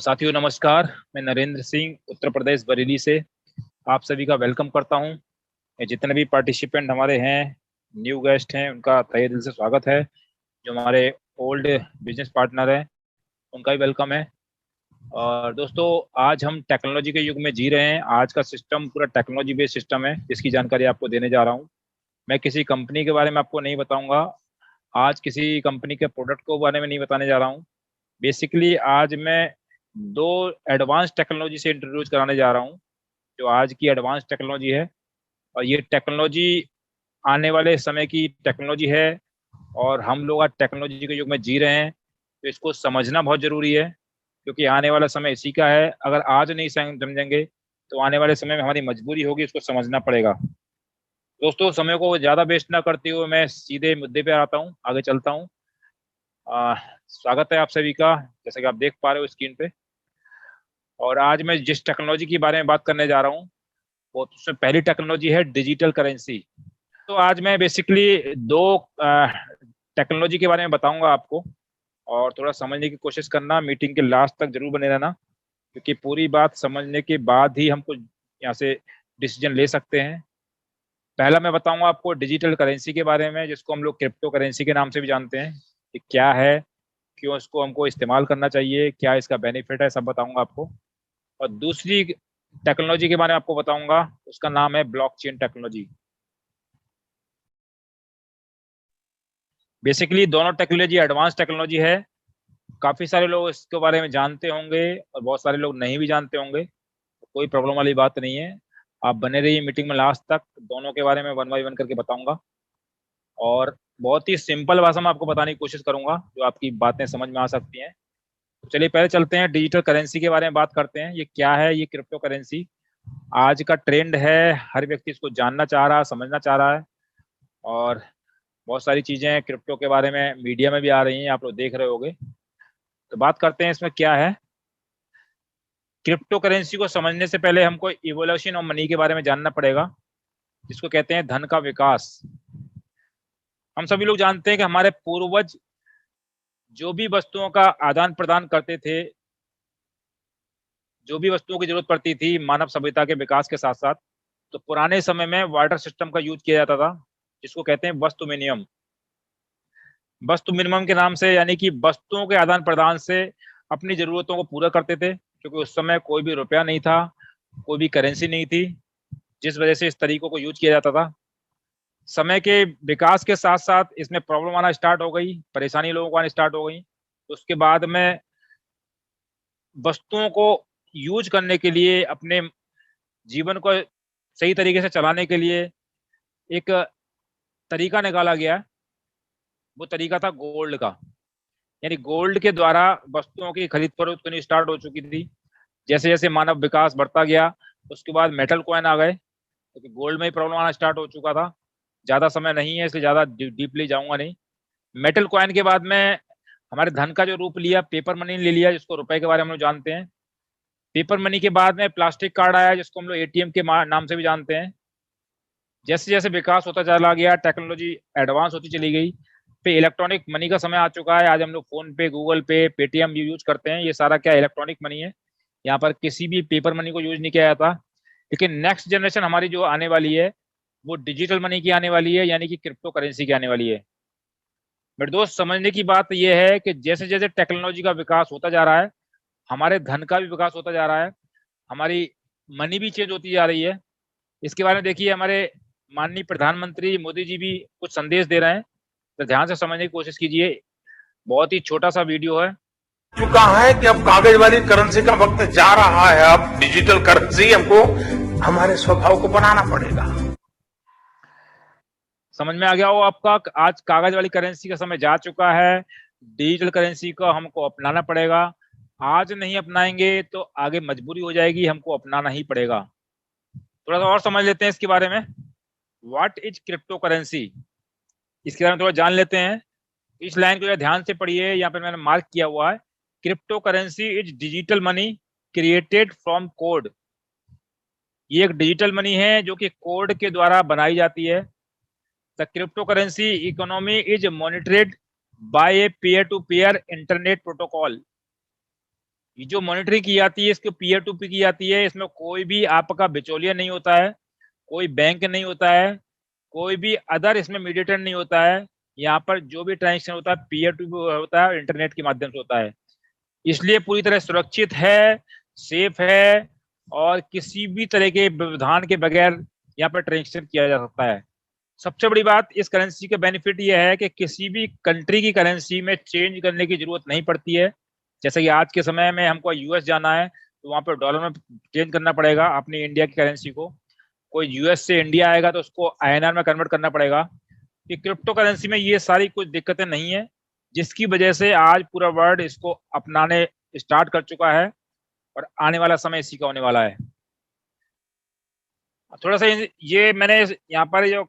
तो साथियों नमस्कार, मैं नरेंद्र सिंह उत्तर प्रदेश बरेली से आप सभी का वेलकम करता हूं। जितने भी पार्टिसिपेंट हमारे हैं, न्यू गेस्ट हैं, उनका तहे दिल से स्वागत है। जो हमारे ओल्ड बिजनेस पार्टनर हैं उनका भी वेलकम है। और दोस्तों, आज हम टेक्नोलॉजी के युग में जी रहे हैं। आज का सिस्टम पूरा टेक्नोलॉजी बेस्ड सिस्टम है, जिसकी जानकारी आपको देने जा रहा हूँ। मैं किसी कंपनी के बारे में आपको नहीं बताऊंगा, आज किसी कंपनी के प्रोडक्ट के बारे में नहीं बताने जा रहा हूँ। बेसिकली आज मैं दो एडवांस टेक्नोलॉजी से इंट्रोड्यूस कराने जा रहा हूँ, जो आज की एडवांस टेक्नोलॉजी है। और ये टेक्नोलॉजी आने वाले समय की टेक्नोलॉजी है, और हम लोग आज टेक्नोलॉजी के युग में जी रहे हैं, तो इसको समझना बहुत ज़रूरी है, क्योंकि आने वाला समय इसी का है। अगर आज नहीं समझेंगे तो आने वाले समय में हमारी मजबूरी होगी, इसको समझना पड़ेगा। दोस्तों, समय को ज़्यादा वेस्ट ना करते हुए मैं सीधे मुद्दे पे आता हूँ, आगे चलता हूँ। स्वागत है आप सभी का, जैसे कि आप देख पा रहे हो स्क्रीन पे। और आज मैं जिस टेक्नोलॉजी के बारे में बात करने जा रहा हूँ, वो उसमें पहली टेक्नोलॉजी है डिजिटल करेंसी। तो आज मैं बेसिकली दो टेक्नोलॉजी के बारे में बताऊंगा आपको, और थोड़ा समझने की कोशिश करना, मीटिंग के लास्ट तक जरूर बने रहना, क्योंकि पूरी बात समझने के बाद ही हम कुछ यहाँ से डिसीजन ले सकते हैं। पहला मैं बताऊंगा आपको डिजिटल करेंसी के बारे में, जिसको हम लोग क्रिप्टो करेंसी के नाम से भी जानते हैं। कि क्या है, क्यों इसको हमको इस्तेमाल करना चाहिए, क्या इसका बेनिफिट है, सब बताऊंगा आपको। और दूसरी टेक्नोलॉजी के बारे में आपको बताऊंगा, उसका नाम है ब्लॉकचेन टेक्नोलॉजी। बेसिकली दोनों टेक्नोलॉजी एडवांस टेक्नोलॉजी है। काफी सारे लोग इसके बारे में जानते होंगे और बहुत सारे लोग नहीं भी जानते होंगे, तो कोई प्रॉब्लम वाली बात नहीं है। आप बने रहिए मीटिंग में लास्ट तक, दोनों के बारे में वन बाई वन करके बताऊंगा। और बहुत ही सिंपल भाषा में आपको बताने की कोशिश करूंगा, जो आपकी बातें समझ में आ सकती हैं। तो चलिए पहले चलते हैं, डिजिटल करेंसी के बारे में बात करते हैं। ये क्या है, ये क्रिप्टो करेंसी आज का ट्रेंड है, हर व्यक्ति इसको जानना चाह रहा है, समझना चाह रहा है। और बहुत सारी चीजें क्रिप्टो के बारे में मीडिया में भी आ रही हैं, आप लोग देख रहे होंगे। तो बात करते हैं इसमें क्या है। क्रिप्टो करेंसी को समझने से पहले हमको इवोल्यूशन ऑफ मनी के बारे में जानना पड़ेगा, जिसको कहते हैं धन का विकास। हम सभी लोग जानते हैं कि हमारे पूर्वज जो भी वस्तुओं का आदान प्रदान करते थे, जो भी वस्तुओं की जरूरत पड़ती थी मानव सभ्यता के विकास के साथ साथ, तो पुराने समय में वाटर सिस्टम का यूज किया जाता था, जिसको कहते हैं वस्तु मिनिमम। वस्तु मिनिमम के नाम से, यानी कि वस्तुओं के आदान प्रदान से अपनी जरूरतों को पूरा करते थे, क्योंकि उस समय कोई भी रुपया नहीं था, कोई भी करेंसी नहीं थी, जिस वजह से इस तरीकों को यूज किया जाता था। समय के विकास के साथ साथ इसमें प्रॉब्लम आना स्टार्ट हो गई, परेशानी लोगों को आनी स्टार्ट हो गई। उसके बाद में वस्तुओं को यूज करने के लिए, अपने जीवन को सही तरीके से चलाने के लिए एक तरीका निकाला गया। वो तरीका था गोल्ड का, यानी गोल्ड के द्वारा वस्तुओं की खरीद फरोख्त करनी स्टार्ट हो चुकी थी। जैसे जैसे मानव विकास बढ़ता गया, उसके बाद मेटल कॉइन आ गए, क्योंकि गोल्ड में ही प्रॉब्लम आना स्टार्ट हो चुका था। ज्यादा समय नहीं है, इसलिए ज्यादा डीपली जाऊंगा नहीं। मेटल कॉइन के बाद में हमारे धन का जो रूप लिया, पेपर मनी ले लिया, जिसको रुपए के बारे में हम लोग जानते हैं। पेपर मनी के बाद में प्लास्टिक कार्ड आया, जिसको हम लोग एटीएम के नाम से भी जानते हैं। जैसे जैसे विकास होता चला गया, टेक्नोलॉजी एडवांस होती चली गई, फिर इलेक्ट्रॉनिक मनी का समय आ चुका है। आज हम लोग फोन पे, गूगल पे, पेटीएम यूज करते हैं। ये सारा क्या इलेक्ट्रॉनिक मनी है, यहाँ पर किसी भी पेपर मनी को यूज नहीं किया जाता। लेकिन नेक्स्ट जनरेशन हमारी जो आने वाली है, वो डिजिटल मनी की आने वाली है, यानी कि क्रिप्टो करेंसी की आने वाली है। मेरे दोस्त, समझने की बात यह है कि जैसे जैसे टेक्नोलॉजी का विकास होता जा रहा है, हमारे धन का भी विकास होता जा रहा है, हमारी मनी भी चेंज होती जा रही है। इसके बारे में देखिए, हमारे माननीय प्रधानमंत्री मोदी जी भी कुछ संदेश दे रहे हैं, तो ध्यान से समझने की कोशिश कीजिए। बहुत ही छोटा सा वीडियो है। चुका है कि अब कागज वाली करेंसी का वक्त जा रहा है। अब डिजिटल करेंसी हमको हमारे स्वभाव को बनाना पड़ेगा। समझ में आ गया हो आपका, आज कागज वाली करेंसी का समय जा चुका है, डिजिटल करेंसी को हमको अपनाना पड़ेगा। आज नहीं अपनाएंगे तो आगे मजबूरी हो जाएगी, हमको अपनाना ही पड़ेगा। थोड़ा सा और समझ लेते हैं इसके बारे में। व्हाट इज क्रिप्टो करेंसी, इसके बारे में थोड़ा जान लेते हैं। इस लाइन को ध्यान से पढ़िए, यहाँ पे मैंने मार्क किया हुआ है, crypto currency is digital money created from code. ये एक डिजिटल मनी है जो कि कोड के द्वारा बनाई जाती है। The crypto currency economy is monitored by a peer to peer internet protocol. ये जो मॉनिटरिंग की जाती है इसको पीयर टू पी की जाती है, इसमें कोई भी आपका बिचौलिया नहीं होता है, कोई बैंक नहीं होता है, कोई भी अदर इसमें मीडिएटर नहीं होता है। यहाँ पर जो भी ट्रांजेक्शन होता है पीयर टू होता है, इंटरनेट के माध्यम से होता है, इसलिए पूरी तरह सुरक्षित है, सेफ है और किसी भी तरह के व्यवधान के बगैर यहाँ पर ट्रांजेक्शन किया जा सकता है। सबसे बड़ी बात इस करेंसी का बेनिफिट ये है कि किसी भी कंट्री की करेंसी में चेंज करने की जरूरत नहीं पड़ती है। जैसे कि आज के समय में हमको यूएस जाना है तो वहां पर डॉलर में चेंज करना पड़ेगा अपनी इंडिया की करेंसी को, कोई यूएस से इंडिया आएगा तो उसको आईएनआर में कन्वर्ट करना पड़ेगा। कि क्रिप्टो करेंसी में ये सारी कुछ दिक्कतें नहीं है, जिसकी वजह से आज पूरा वर्ल्ड इसको अपनाने स्टार्ट कर चुका है और आने वाला समय इसी का होने वाला है। थोड़ा सा ये मैंने यहाँ पर जो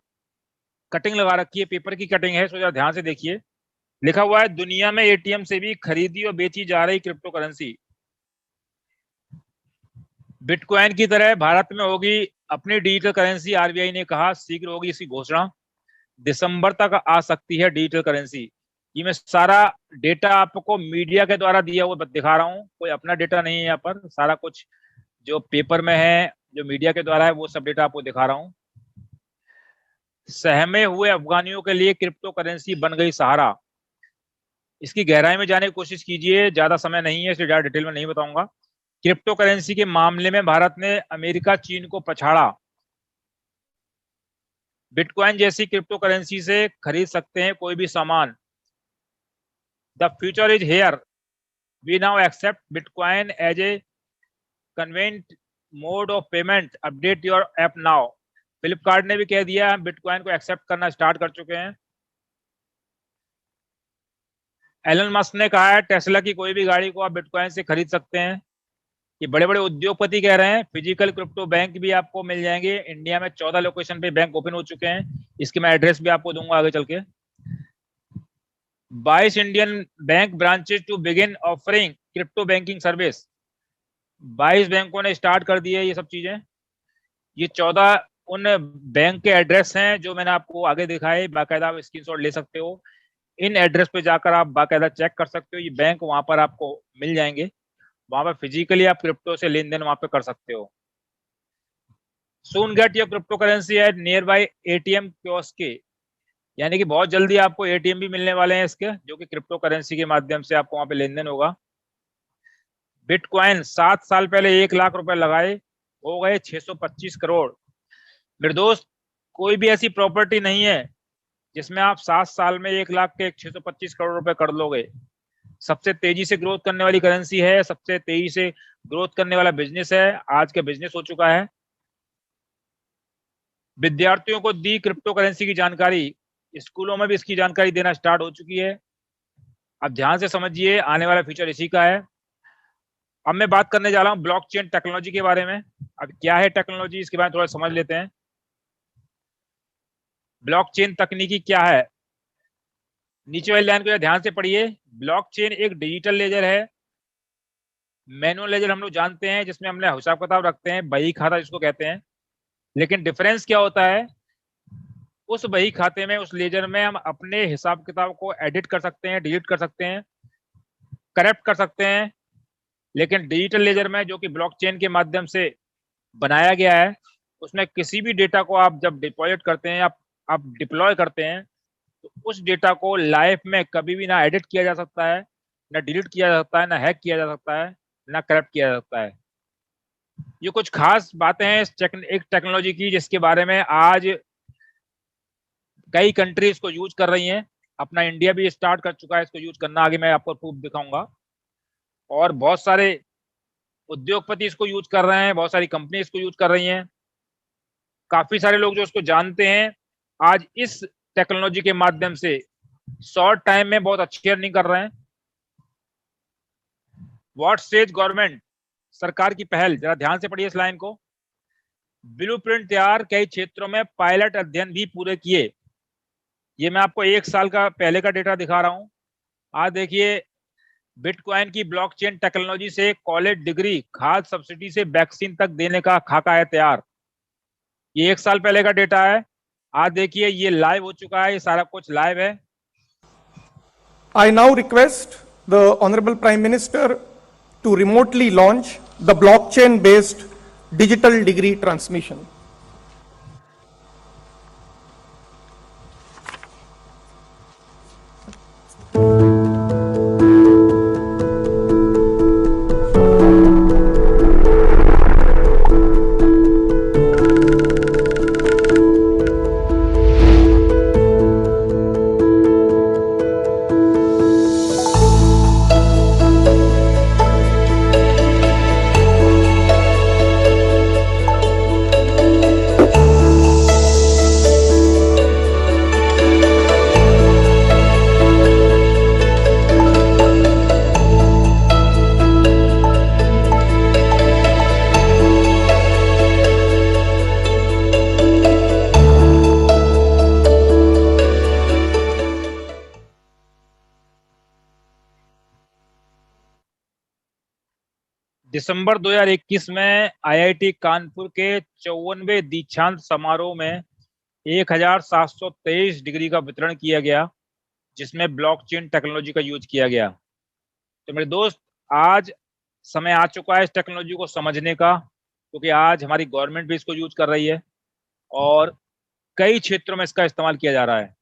कटिंग लगा रखी है, पेपर की कटिंग है, सो जरा ध्यान से देखिए। लिखा हुआ है दुनिया में एटीएम से भी खरीदी और बेची जा रही क्रिप्टो करेंसी बिटकॉइन की तरह भारत में होगी अपनी डिजिटल करेंसी। आरबीआई ने कहा शीघ्र होगी इसकी घोषणा, दिसंबर तक आ सकती है डिजिटल करेंसी। ये मैं सारा डेटा आपको मीडिया के द्वारा दिया हुआ दिखा रहा हूँ, कोई अपना डेटा नहीं है यहाँ पर, सारा कुछ जो पेपर में है जो मीडिया के द्वारा है वो सब डेटा आपको दिखा रहा हूँ। सहमे हुए अफगानियों के लिए क्रिप्टो करेंसी बन गई सहारा। इसकी गहराई में जाने की कोशिश कीजिए, ज्यादा समय नहीं है इसलिए ज्यादा डिटेल में नहीं बताऊंगा। क्रिप्टो करेंसी के मामले में भारत ने अमेरिका चीन को पछाड़ा। बिटकॉइन जैसी क्रिप्टो करेंसी से खरीद सकते हैं कोई भी सामान। The future is here, we now accept bitcoin as a convenient mode of payment, update your app now. Flipkart ने भी कह दिया हम बिटकॉइन को एक्सेप्ट करना स्टार्ट कर चुके हैं। एलन मस्क ने कहा है टेस्ला की कोई भी गाड़ी को आप बिटकॉइन से खरीद सकते हैं। ये बड़े बड़े उद्योगपति कह रहे हैं। फिजिकल क्रिप्टो बैंक भी आपको मिल जाएंगे, इंडिया में 14 लोकेशन पे बैंक ओपन हो चुके हैं, इसके मैं एड्रेस भी आपको दूंगा आगे चल के। 22 Indian bank branches to begin offering crypto banking service. 22 बैंकों ने स्टार्ट कर दिए ये सब चीजें। ये 14 उन बैंक के एड्रेस हैं जो मैंने आपको आगे दिखाए, बाकायदा आप स्क्रीनशॉट ले सकते हो। इन एड्रेस पे जाकर आप बाकायदा चेक कर सकते हो, ये बैंक वहां पर आपको मिल जाएंगे, वहां पर फिजिकली आप क्रिप्टो से लेन देन वहां पे कर सकते हो। Soon get your crypto currency at nearby ATM kiosk के, यानी कि बहुत जल्दी आपको एटीएम भी मिलने वाले हैं इसके, जो कि क्रिप्टो करेंसी के माध्यम से आपको वहां पे लेन देन होगा। बिटकॉइन 7 साल पहले 1 लाख रुपए लगाए, हो गए 625 करोड़। मेरे दोस्त, कोई भी ऐसी प्रॉपर्टी नहीं है जिसमें आप 7 साल में 1 लाख के 625 करोड़ रुपए कर लोगे। सबसे तेजी से ग्रोथ करने वाली करेंसी है, सबसे तेजी से ग्रोथ करने वाला बिजनेस है, आज का बिजनेस हो चुका है। विद्यार्थियों को दी क्रिप्टो करेंसी की जानकारी, स्कूलों में भी इसकी जानकारी देना स्टार्ट हो चुकी है। अब ध्यान से समझिए, आने वाला फ्यूचर इसी का है। अब मैं बात करने जा रहा हूं ब्लॉकचेन टेक्नोलॉजी के बारे में। अब क्या है टेक्नोलॉजी, इसके बारे में थोड़ा समझ लेते हैं। ब्लॉकचेन तकनीकी क्या है, नीचे वाली लाइन को ध्यान से पढ़िए। ब्लॉकचेन एक डिजिटल लेजर है। मैनुअल लेजर हम लोग जानते हैं जिसमें हमने हिसाब किताब रखते हैं, बही खाता जिसको कहते हैं, लेकिन डिफरेंस क्या होता है, उस बही खाते में, उस लेजर में हम अपने हिसाब किताब को एडिट कर सकते हैं, डिलीट कर सकते हैं, करप्ट कर सकते हैं। लेकिन डिजिटल लेजर में, जो कि ब्लॉकचेन के माध्यम से बनाया गया है, उसमें किसी भी डेटा को आप जब डिपॉजिट करते हैं, आप डिप्लॉय करते हैं, तो उस डेटा को लाइफ में कभी भी ना एडिट किया जा सकता है, ना डिलीट किया जा सकता है, ना हैक किया जा सकता है, ना करप्ट किया जा सकता है। ये कुछ खास बातें हैं एक टेक्नोलॉजी की, जिसके बारे में आज कई कंट्री इसको यूज कर रही हैं। अपना इंडिया भी स्टार्ट कर चुका है इसको यूज करना, आगे मैं आपको प्रूफ दिखाऊंगा। और बहुत सारे उद्योगपति इसको यूज कर रहे हैं, बहुत सारी कंपनी इसको यूज कर रही हैं। काफी सारे लोग जो इसको जानते हैं आज इस टेक्नोलॉजी के माध्यम से शॉर्ट टाइम में बहुत अच्छी अर्निंग कर रहे हैं। व्हाट सेज गवर्नमेंट, सरकार की पहल, जरा ध्यान से पढ़िए इस लाइन को। ब्लूप्रिंट तैयार, कई क्षेत्रों में पायलट अध्ययन भी पूरे किए। ये मैं आपको 1 साल का पहले का डेटा दिखा रहा हूं। आज देखिए, बिटकॉइन की ब्लॉकचेन टेक्नोलॉजी से कॉलेज डिग्री, खाद सब्सिडी से वैक्सीन तक देने का खाका है तैयार। ये 1 साल पहले का डेटा है। आज देखिए ये लाइव हो चुका है, ये सारा कुछ लाइव है। I now request the Honorable Prime Minister to remotely launch the blockchain-based digital degree transmission. दिसंबर 2021 में आईआईटी कानपुर के 54वें दीक्षांत समारोह में 1723 डिग्री का वितरण किया गया, जिसमें ब्लॉकचेन टेक्नोलॉजी का यूज किया गया। तो मेरे दोस्त, आज समय आ चुका है इस टेक्नोलॉजी को समझने का, क्योंकि आज हमारी गवर्नमेंट भी इसको यूज कर रही है और कई क्षेत्रों में इसका इस्तेमाल किया जा रहा है।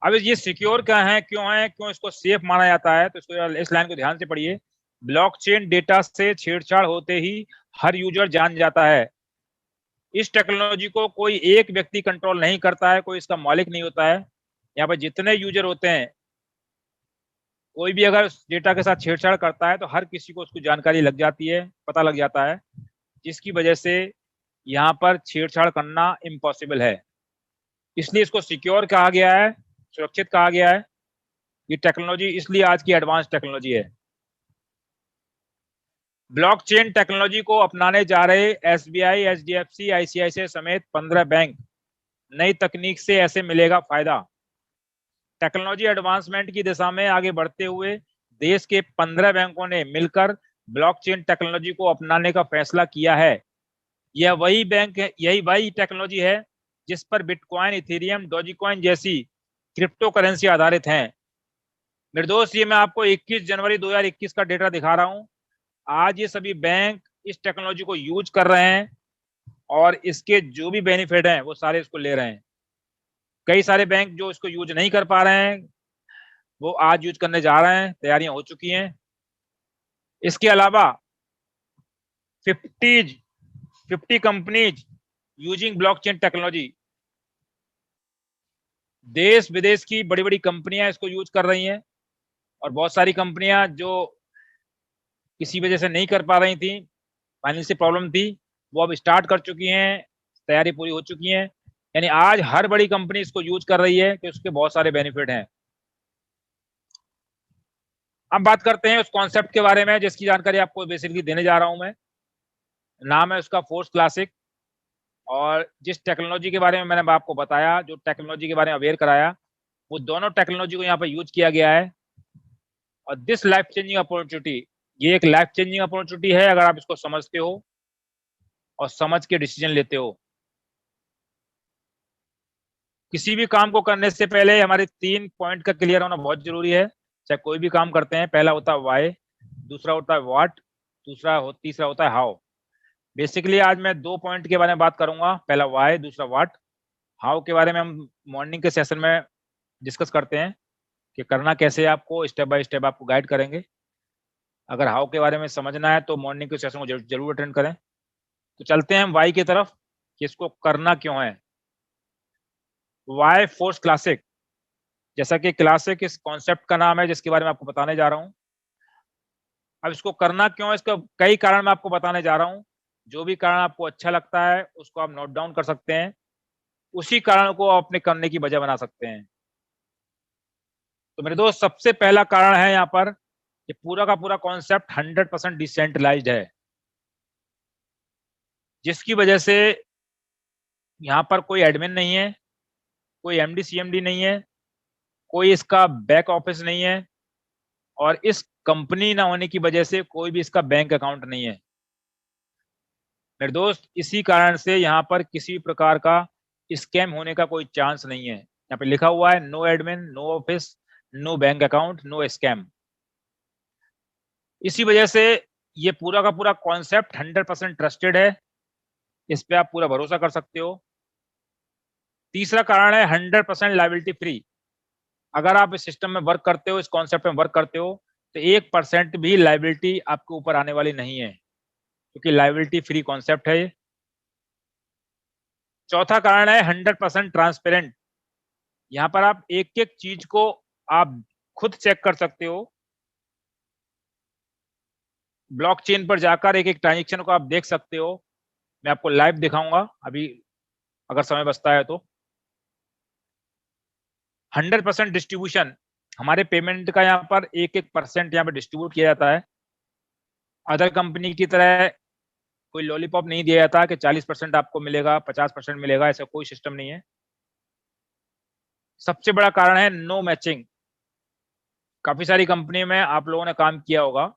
अब ये सिक्योर क्या है, क्यों इसको सेफ माना जाता है, तो इसको इस लाइन को ध्यान से पढ़िए। ब्लॉकचेन डेटा से छेड़छाड़ होते ही हर यूजर जान जाता है। इस टेक्नोलॉजी को कोई एक व्यक्ति कंट्रोल नहीं करता है, कोई इसका मालिक नहीं होता है। यहाँ पर जितने यूजर होते हैं, कोई भी अगर डेटा के साथ छेड़छाड़ करता है तो हर किसी को उसकी जानकारी लग जाती है, पता लग जाता है, जिसकी वजह से यहाँ पर छेड़छाड़ करना इम्पॉसिबल है। इसलिए इसको सिक्योर कहा गया है, सुरक्षित कहा गया है। ये टेक्नोलॉजी इसलिए आज की एडवांस टेक्नोलॉजी है। ब्लॉकचेन टेक्नोलॉजी को अपनाने जा रहे एसबीआई, एचडीएफसी, आईसीआईसीआई समेत 15 बैंक नई तकनीक से ऐसे मिलेगा फायदा। टेक्नोलॉजी एडवांसमेंट की दिशा में आगे बढ़ते हुए देश के 15 बैंकों ने मिलकर ब्लॉकचेन टेक्नोलॉजी को अपनाने का फैसला किया है। यह वही बैंक है, यही वही टेक्नोलॉजी है जिस पर बिटकॉइन, इथेरियम, डॉजीकॉइन जैसी क्रिप्टो करेंसी आधारित हैं। मेरे दोस्त, ये मैं आपको 21 जनवरी 2021 का डेटा दिखा रहा हूं। आज ये सभी बैंक इस टेक्नोलॉजी को यूज कर रहे हैं और इसके जो भी बेनिफिट हैं वो सारे इसको ले रहे हैं। कई सारे बैंक जो इसको यूज नहीं कर पा रहे हैं वो आज यूज करने जा रहे हैं, तैयारियां हो चुकी हैं। इसके अलावा 50 कंपनीज यूजिंग ब्लॉकचेन टेक्नोलॉजी, देश विदेश की बड़ी बड़ी कंपनियां इसको यूज कर रही हैं और बहुत सारी कंपनियां जो किसी वजह से नहीं कर पा रही थी, फाइनेंशियल प्रॉब्लम थी, वो अब स्टार्ट कर चुकी हैं, तैयारी पूरी हो चुकी है। यानी आज हर बड़ी कंपनी इसको यूज कर रही है कि उसके बहुत सारे बेनिफिट हैं। अब बात करते हैं उस कॉन्सेप्ट के बारे में जिसकी जानकारी आपको बेसिकली देने जा रहा हूं मैं। नाम है उसका फोर्स क्लासिक। और जिस टेक्नोलॉजी के बारे में मैंने आपको बताया, जो टेक्नोलॉजी के बारे में अवेयर कराया, वो दोनों टेक्नोलॉजी को यहाँ पर यूज किया गया है। और दिस लाइफ चेंजिंग अपॉर्चुनिटी, ये एक लाइफ चेंजिंग अपॉर्चुनिटी है अगर आप इसको समझते हो और समझ के डिसीजन लेते हो। किसी भी काम को करने से पहले हमारे 3 पॉइंट का क्लियर होना बहुत जरूरी है। चाहे कोई भी काम करते हैं, पहला होता है वाई, दूसरा होता है व्हाट, तीसरा होता है हाउ। बेसिकली आज मैं 2 पॉइंट के बारे में बात करूंगा, पहला वाई, दूसरा व्हाट। हाउ के बारे में हम मॉर्निंग के सेशन में डिस्कस करते हैं कि करना कैसे, आपको स्टेप बाय स्टेप आपको गाइड करेंगे। अगर हाउ के बारे में समझना है तो मॉर्निंग के सेशन को जरूर अटेंड करें। तो चलते हैं हम वाई की तरफ कि इसको करना क्यों है। वाई फोर्स क्लासिक, जैसा कि क्लासिक इस कॉन्सेप्ट का नाम है जिसके बारे में आपको बताने जा रहा हूं। अब इसको करना क्यों है, इसका कई कारण मैं आपको बताने जा रहा हूं। जो भी कारण आपको अच्छा लगता है उसको आप नोट डाउन कर सकते हैं, उसी कारण को आप अपने करने की वजह बना सकते हैं। तो मेरे दोस्त, सबसे पहला कारण है यहाँ पर कि पूरा का पूरा कॉन्सेप्ट 100% डिसेंट्रलाइज्ड है, जिसकी वजह से यहाँ पर कोई एडमिन नहीं है, कोई एमडी सीएमडी नहीं है, कोई इसका बैक ऑफिस नहीं है और इस कंपनी ना होने की वजह से कोई भी इसका बैंक अकाउंट नहीं है। मेरे दोस्त, इसी कारण से यहाँ पर किसी प्रकार का स्कैम होने का कोई चांस नहीं है। यहाँ पे लिखा हुआ है no admin, no office, no bank account, no scam. इसी वजह से ये पूरा का पूरा कॉन्सेप्ट 100% ट्रस्टेड है, इस पे आप पूरा भरोसा कर सकते हो। तीसरा कारण है 100% लायबिलिटी फ्री। अगर आप इस सिस्टम में वर्क करते हो, इस कॉन्सेप्ट में वर्क करते हो, तो 1% भी लायबिलिटी आपके ऊपर आने वाली नहीं है, क्योंकि लायबिलिटी फ्री कॉन्सेप्ट है ये। चौथा कारण है 100% ट्रांसपेरेंट। यहां पर आप एक एक चीज को आप खुद चेक कर सकते हो। ब्लॉकचेन पर जाकर एक एक ट्रांजेक्शन को आप देख सकते हो। मैं आपको लाइव दिखाऊंगा अभी, अगर समय बचता है तो। 100% डिस्ट्रीब्यूशन, हमारे पेमेंट का यहाँ पर एक एक परसेंट यहाँ पर डिस्ट्रीब्यूट किया जाता है। अदर कंपनी की तरह कोई लॉलीपॉप नहीं दिया जाता कि 40% आपको मिलेगा, 50% मिलेगा, ऐसा कोई सिस्टम नहीं है। सबसे बड़ा कारण है नो मैचिंग। काफी सारी कंपनी में आप लोगों ने काम किया होगा,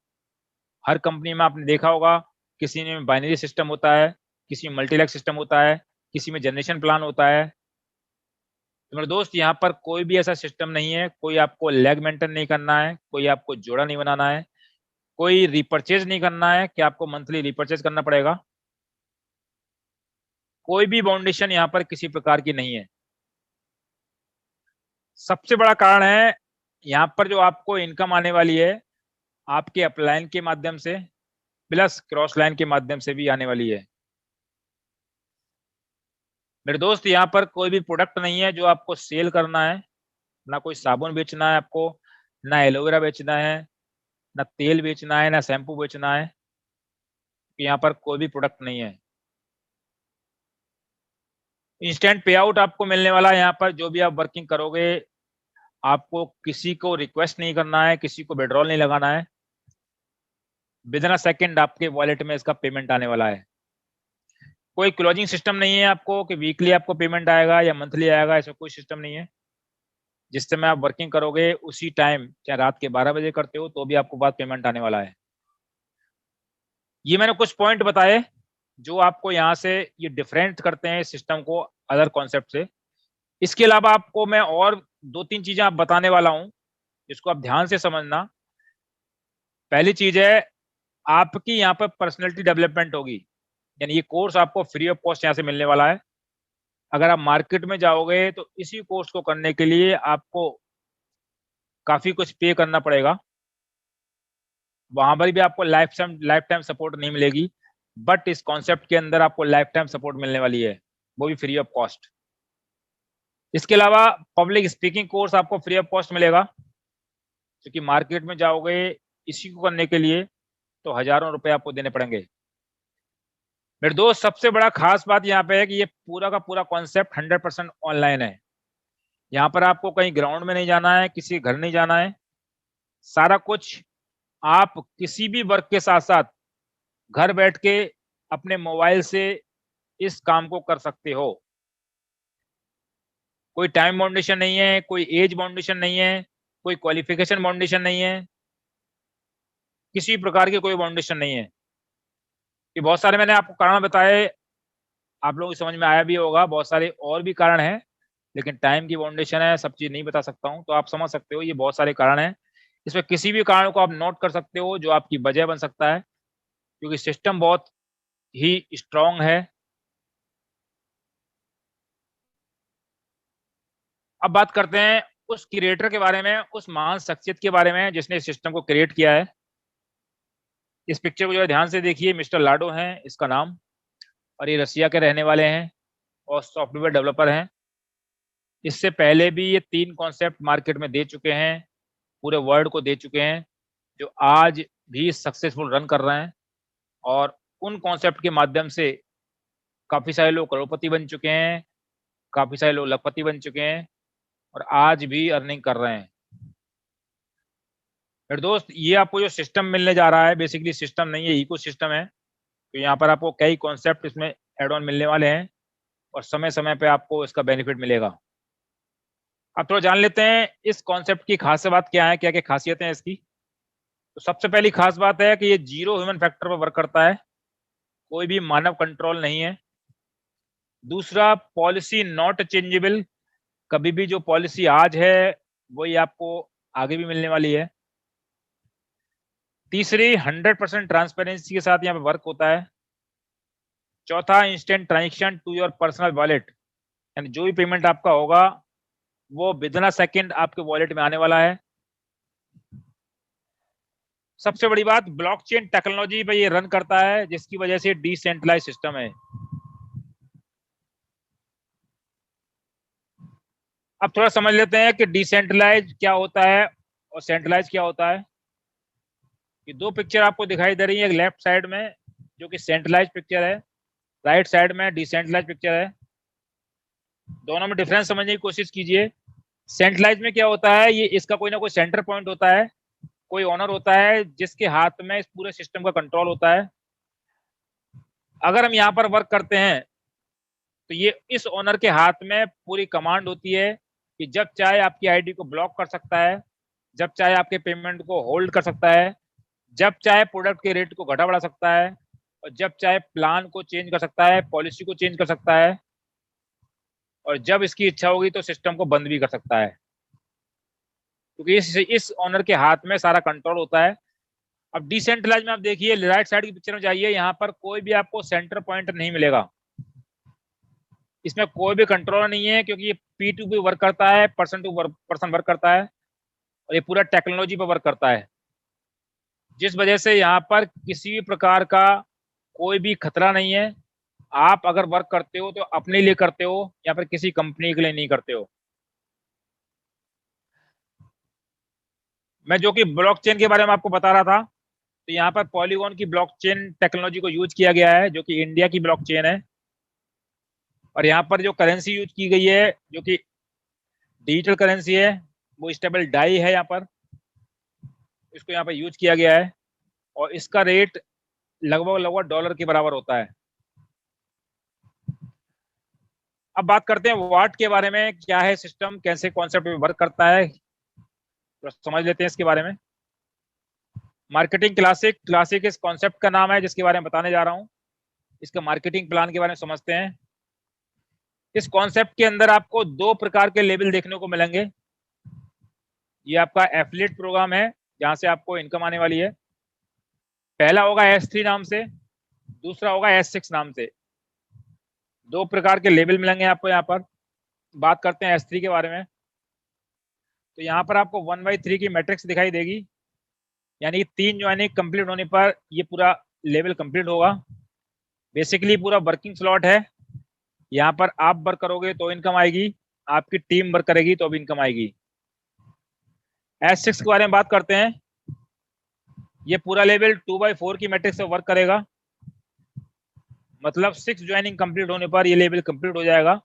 हर कंपनी में आपने देखा होगा, किसी में बाइनरी सिस्टम होता है, किसी में मल्टीलैग सिस्टम होता है, किसी में जनरेशन प्लान होता है। तो मेरे दोस्त, यहाँ पर कोई भी ऐसा सिस्टम नहीं है, कोई आपको लैग मेंटेन नहीं करना है, कोई आपको जोड़ा नहीं बनाना है, कोई रिपर्चेज नहीं करना है कि आपको मंथली रिपर्चेज करना पड़ेगा। कोई भी बाउंडेशन यहाँ पर किसी प्रकार की नहीं है। सबसे बड़ा कारण है यहाँ पर जो आपको इनकम आने वाली है, आपके अपलाइन के माध्यम से प्लस क्रॉस लाइन के माध्यम से भी आने वाली है। मेरे दोस्त, यहाँ पर कोई भी प्रोडक्ट नहीं है जो आपको सेल करना है, ना कोई साबुन बेचना है आपको, ना एलोवेरा बेचना है, ना तेल बेचना है, ना शैम्पू बेचना है। यहाँ पर कोई भी प्रोडक्ट नहीं है। इंस्टेंट पे आउट आपको मिलने वाला है। यहाँ पर जो भी आप वर्किंग करोगे, आपको किसी को रिक्वेस्ट नहीं करना है, किसी को विड्रॉल नहीं लगाना है, विदिन अ सेकंड आपके वॉलेट में इसका पेमेंट आने वाला है। कोई क्लोजिंग सिस्टम नहीं है आपको कि वीकली आपको पेमेंट आएगा या मंथली आएगा, ऐसा कोई सिस्टम नहीं है। जिस समय आप वर्किंग करोगे उसी टाइम, चाहे रात के 12 बजे करते हो तो भी आपको बाद पेमेंट आने वाला है। ये मैंने कुछ पॉइंट बताए जो आपको यहाँ से ये डिफरेंट करते हैं सिस्टम को अदर कॉन्सेप्ट से। इसके अलावा आपको मैं और 2-3 चीजें आप बताने वाला हूं, जिसको आप ध्यान से समझना। पहली चीज है, आपकी यहाँ पर पर्सनैलिटी डेवलपमेंट होगी, यानी ये कोर्स आपको फ्री ऑफ कॉस्ट यहाँ से मिलने वाला है। अगर आप मार्केट में जाओगे तो इसी कोर्स को करने के लिए आपको काफी कुछ पे करना पड़ेगा, वहां पर भी आपको लाइफ टाइम सपोर्ट नहीं मिलेगी। बट इस कॉन्सेप्ट के अंदर आपको लाइफ टाइम सपोर्ट मिलने वाली है, वो भी फ्री ऑफ कॉस्ट। इसके अलावा पब्लिक स्पीकिंग कोर्स आपको फ्री ऑफ कॉस्ट मिलेगा, क्योंकि मार्केट में जाओगे इसी को करने के लिए तो हजारों रुपए आपको देने पड़ेंगे। मेरे दोस्त, सबसे बड़ा खास बात यहाँ पे है कि ये पूरा का पूरा कॉन्सेप्ट 100% ऑनलाइन है। यहाँ पर आपको कहीं ग्राउंड में नहीं जाना है, किसी घर नहीं जाना है। सारा कुछ आप किसी भी वर्क के साथ साथ घर बैठ के अपने मोबाइल से इस काम को कर सकते हो। कोई टाइम बाउंडेशन नहीं है, कोई एज बाउंडेशन नहीं है, कोई क्वालिफिकेशन बाउंडेशन नहीं है, किसी प्रकार की कोई बाउंडेशन नहीं है। कि बहुत सारे मैंने आपको कारण बताए, आप लोगों की समझ में आया भी होगा। बहुत सारे और भी कारण हैं, लेकिन टाइम की बाउंडेशन है, सब चीज नहीं बता सकता हूं, तो आप समझ सकते हो ये बहुत सारे कारण हैं। इसमें किसी भी कारण को आप नोट कर सकते हो जो आपकी वजह बन सकता है, क्योंकि सिस्टम बहुत ही स्ट्रांग है। अब बात करते हैं उस क्रिएटर के बारे में, उस महान शख्सियत के बारे में जिसने इस सिस्टम को क्रिएट किया है। इस पिक्चर को जो है ध्यान से देखिए, मिस्टर लाडो है इसका नाम, और ये रसिया के रहने वाले हैं और सॉफ्टवेयर डेवलपर हैं। इससे पहले भी ये 3 कॉन्सेप्ट मार्केट में दे चुके हैं, पूरे वर्ल्ड को दे चुके हैं, जो आज भी सक्सेसफुल रन कर रहे हैं। और उन कॉन्सेप्ट के माध्यम से काफी सारे लोग करोड़पति बन चुके हैं, काफी सारे लोग लखपति बन चुके हैं, और आज भी अर्निंग कर रहे हैं। फिर दोस्त, ये आपको जो सिस्टम मिलने जा रहा है, बेसिकली सिस्टम नहीं है, इको सिस्टम है। तो यहाँ पर आपको कई कॉन्सेप्ट इसमें एड ऑन मिलने वाले हैं, और समय समय पे आपको इसका बेनिफिट मिलेगा। अब थोड़ा जान लेते हैं इस कॉन्सेप्ट की खास बात क्या है, क्या क्या खासियतें हैं इसकी। तो सबसे पहली खास बात है कि ये 0 ह्यूमन फैक्टर पर वर्क करता है, कोई भी मानव कंट्रोल नहीं है। दूसरा, पॉलिसी नॉट चेंजेबल, कभी भी जो पॉलिसी आज है वही आपको आगे भी मिलने वाली है। तीसरी 100% ट्रांसपेरेंसी के साथ यहाँ पे वर्क होता है। चौथा instant transaction to your personal wallet, यानी जो भी पेमेंट आपका होगा वो विदिन अ सेकेंड आपके वॉलेट में आने वाला है। सबसे बड़ी बात, ब्लॉकचेन टेक्नोलॉजी पे ये रन करता है, जिसकी वजह से डिसेंट्रलाइज सिस्टम है। अब थोड़ा समझ लेते हैं कि डिसेंट्रलाइज क्या होता है और सेंट्रलाइज क्या होता है। ये दो पिक्चर आपको दिखाई दे रही है, एक लेफ्ट साइड में जो कि सेंट्रलाइज पिक्चर है, राइट साइड में डिसेंट्रलाइज पिक्चर है। दोनों में डिफरेंस समझने की कोशिश कीजिए। सेंट्रलाइज में क्या होता है, ये इसका कोई ना कोई सेंटर पॉइंट होता है, कोई ओनर होता है जिसके हाथ में इस पूरे सिस्टम का कंट्रोल होता है। अगर हम यहाँ पर वर्क करते हैं तो ये इस ओनर के हाथ में पूरी कमांड होती है कि जब चाहे आपकी आईडी को ब्लॉक कर सकता है, जब चाहे आपके पेमेंट को होल्ड कर सकता है, जब चाहे प्रोडक्ट के रेट को घटा बढ़ा सकता है, और जब चाहे प्लान को चेंज कर सकता है, पॉलिसी को चेंज कर सकता है, और जब इसकी इच्छा होगी तो सिस्टम को बंद भी कर सकता है, क्योंकि इस ओनर के हाथ में सारा कंट्रोल होता है। अब डिसेंट्रलाइज में आप देखिए, राइट साइड की पिक्चर में जाइए, यहाँ पर कोई भी आपको सेंटर पॉइंट नहीं मिलेगा, इसमें कोई भी कंट्रोल नहीं है, क्योंकि ये P2P वर्क करता है, पर्सन टू पर्सन वर्क करता है, और ये पूरा टेक्नोलॉजी पर वर्क करता है, जिस वजह से यहाँ पर किसी भी प्रकार का कोई भी खतरा नहीं है। आप अगर वर्क करते हो तो अपने लिए करते हो या फिर किसी कंपनी के लिए नहीं करते हो। मैं जो कि ब्लॉकचेन के बारे में आपको बता रहा था, तो यहाँ पर पॉलीगॉन की ब्लॉकचेन टेक्नोलॉजी को यूज किया गया है, जो कि इंडिया की ब्लॉकचेन है। और यहाँ पर जो करेंसी यूज की गई है, जो कि डिजिटल करेंसी है, वो स्टेबल डाई है। यहाँ पर इसको यहाँ पर यूज किया गया है, और इसका रेट लगभग डॉलर के बराबर होता है। अब बात करते हैं वाट के बारे में, क्या है सिस्टम, कैसे कॉन्सेप्ट में वर्क करता है, तो समझ लेते हैं इसके बारे में। मार्केटिंग क्लासिक इस कॉन्सेप्ट का नाम है जिसके बारे में बताने जा रहा हूँ। इसका मार्केटिंग प्लान के बारे में समझते हैं। इस कॉन्सेप्ट के अंदर आपको दो प्रकार के लेवल देखने को मिलेंगे। ये आपका एफिलिएट प्रोग्राम है, जहां से आपको इनकम आने वाली है। पहला होगा S3 नाम से, दूसरा होगा S6 नाम से। दो प्रकार के लेवल मिलेंगे आपको। यहाँ पर बात करते हैं S3 के बारे में, तो यहाँ पर आपको 1/3 की मैट्रिक्स दिखाई देगी, यानी 3 ज्वाइनिंग कंप्लीट होने पर ये पूरा लेवल कंप्लीट होगा। बेसिकली पूरा वर्किंग स्लॉट है। यहाँ पर आप वर्क करोगे तो इनकम आएगी, आपकी टीम वर्क करेगी तो भी इनकम आएगी। S6 के बारे में बात करते हैं। ये पूरा लेवल 2/4 की मैट्रिक्स से वर्क करेगा, मतलब 6 ज्वाइनिंग कंप्लीट होने पर ये लेवल कंप्लीट हो जाएगा।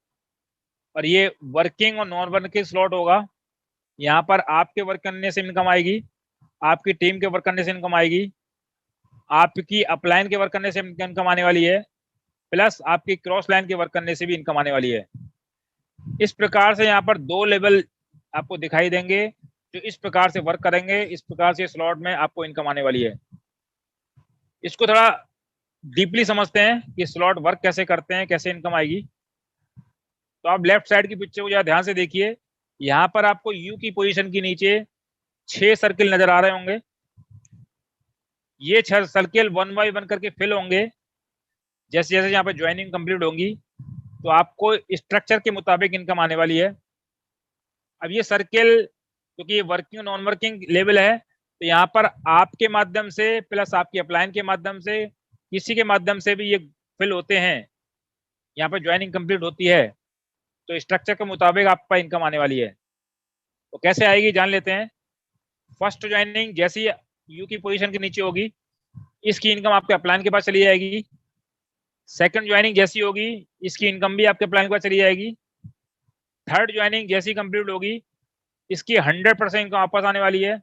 और ये वर्किंग और नॉन वर्किंग स्लॉट होगा। यहाँ पर आपके वर्क करने से इनकम आएगी, आपकी टीम के वर्क करने से इनकम आएगी, आपकी अपलाइन के वर्क करने से इनकम आने वाली है, प्लस आपकी क्रॉस लाइन के वर्क करने से भी इनकम आने वाली है। इस प्रकार से यहाँ पर दो लेवल आपको दिखाई देंगे जो इस प्रकार से वर्क करेंगे। इस प्रकार से स्लॉट में आपको इनकम आने वाली है। इसको थोड़ा डीपली समझते हैं कि स्लॉट वर्क कैसे करते हैं, कैसे इनकम आएगी। तो आप लेफ्ट साइड की पिक्चर को जरा ध्यान से देखिए। यहाँ पर आपको यू की पोजीशन के नीचे 6 सर्किल नजर आ रहे होंगे। ये 6 सर्किल 1 बाय 1 करके फिल होंगे। जैसे जैसे यहाँ पे ज्वाइनिंग कंप्लीट होंगी तो आपको स्ट्रक्चर के मुताबिक इनकम आने वाली है। अब ये सर्किल, क्योंकि ये वर्किंग नॉन वर्किंग लेवल है, तो यहाँ पर आपके माध्यम से प्लस आपकी अपलाइन के माध्यम से, किसी के माध्यम से भी ये फिल होते हैं। यहाँ पर ज्वाइनिंग कंप्लीट होती है तो स्ट्रक्चर के मुताबिक आपका इनकम आने वाली है। तो कैसे आएगी जान लेते हैं। फर्स्ट ज्वाइनिंग जैसी यू की पोजीशन के नीचे होगी, इसकी इनकम आपके अपलाइन के पास चली जाएगी। सेकंड ज्वाइनिंग जैसी होगी, इसकी इनकम भी आपके अपलाइन के पास चली जाएगी। थर्ड ज्वाइनिंग जैसी कंप्लीट होगी, इसकी 100% इनकम वापस आने वाली है।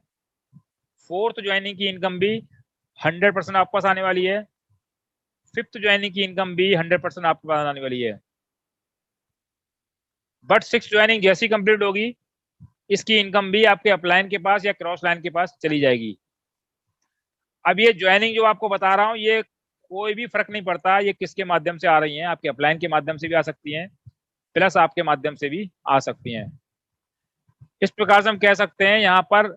फोर्थ ज्वाइनिंग की इनकम भी 100% आपके पास आने वाली है। फिफ्थ ज्वाइनिंग की इनकम भी 100% आपके पास आने वाली है। बट सिक्स ज्वाइनिंग जैसी कंप्लीट होगी, इसकी इनकम भी आपके अपलाइन के पास या क्रॉस लाइन के पास चली जाएगी। अब ये ज्वाइनिंग जो आपको बता रहा हूँ, ये कोई भी फर्क नहीं पड़ता ये किसके माध्यम से आ रही हैं। आपके अपलाइन के माध्यम से भी आ सकती हैं, प्लस आपके माध्यम से भी आ सकती हैं। इस प्रकार से हम कह सकते हैं यहाँ पर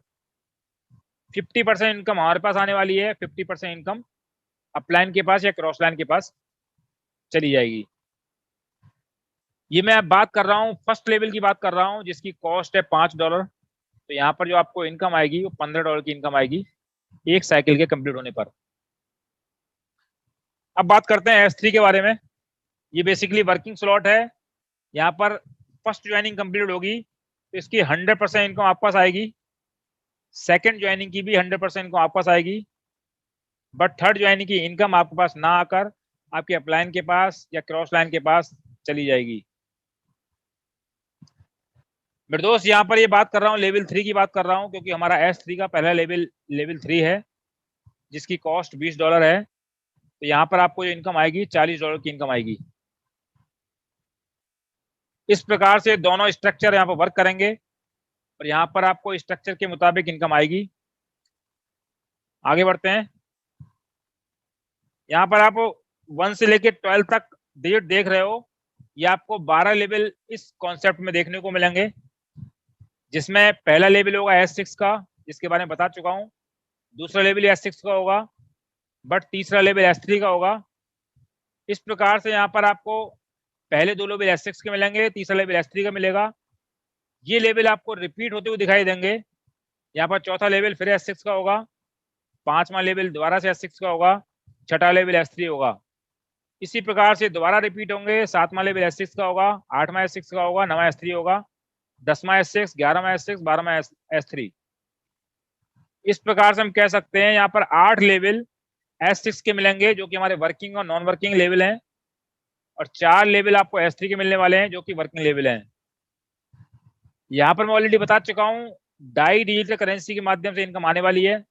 50% इनकम हमारे पास आने वाली है, 50% इनकम अपलाइन के पास या क्रॉसलाइन के पास चली जाएगी। ये मैं बात कर रहा हूँ फर्स्ट लेवल की बात कर रहा हूँ, जिसकी कॉस्ट है $5। तो यहाँ पर जो आपको इनकम आएगी वो $15 की इनकम आएगी एक साइकिल के कंप्लीट होने पर। अब बात करते हैं S3 के बारे में। ये बेसिकली वर्किंग स्लॉट है। यहाँ पर फर्स्ट ज्वाइनिंग कंप्लीट होगी तो इसकी 100% इनकम आपके पास आएगी, सेकंड ज्वाइनिंग की भी 100% इनकम आपके पास आएगी, बट थर्ड ज्वाइनिंग की इनकम आपके पास ना आकर आपके अपलाइन के पास या क्रॉस लाइन के पास चली जाएगी। मेरे दोस्त यहाँ पर ये बात कर रहा हूँ लेवल 3 की बात कर रहा हूँ, क्योंकि हमारा S3 का पहला लेवल 3 है जिसकी कॉस्ट $20 है। तो यहाँ पर आपको जो इनकम आएगी $40 की इनकम आएगी। इस प्रकार से दोनों स्ट्रक्चर यहाँ पर वर्क करेंगे और यहाँ पर आपको स्ट्रक्चर के मुताबिक इनकम आएगी। आगे बढ़ते हैं। यहाँ पर आप 1 से लेकर 12 तक डेट देख रहे हो। ये आपको 12 लेवल इस कॉन्सेप्ट में देखने को मिलेंगे, जिसमें पहला लेवल होगा S6 का, जिसके बारे में बता चुका हूँ। दूसरा लेवल S6 का होगा, बट तीसरा लेवल S3 का होगा। इस प्रकार से यहाँ पर आपको पहले 2 लेवल S6 के मिलेंगे, तीसरा लेवल S3 का मिलेगा। ये लेवल आपको रिपीट होते हुए दिखाई देंगे। यहाँ पर चौथा लेवल फिर S6 का होगा, पांचवा लेवल दोबारा से S6 का होगा, छठा लेवल S3 होगा। इसी प्रकार से दोबारा रिपीट होंगे। सातवां लेवल S6 का होगा, आठवां S6 का होगा, नवा S3 होगा, 10वां S6, 11वां S6, 12वां S3। इस प्रकार से हम कह सकते हैं यहाँ पर 8 लेवल S6 के मिलेंगे जो कि हमारे वर्किंग और नॉन वर्किंग लेवल हैं, और 4 लेवल आपको S3 के मिलने वाले हैं जो कि वर्किंग लेवल हैं। यहाँ पर मैं ऑलरेडी बता चुका हूँ डाई डिजिटल करेंसी के माध्यम से इनकम आने वाली है।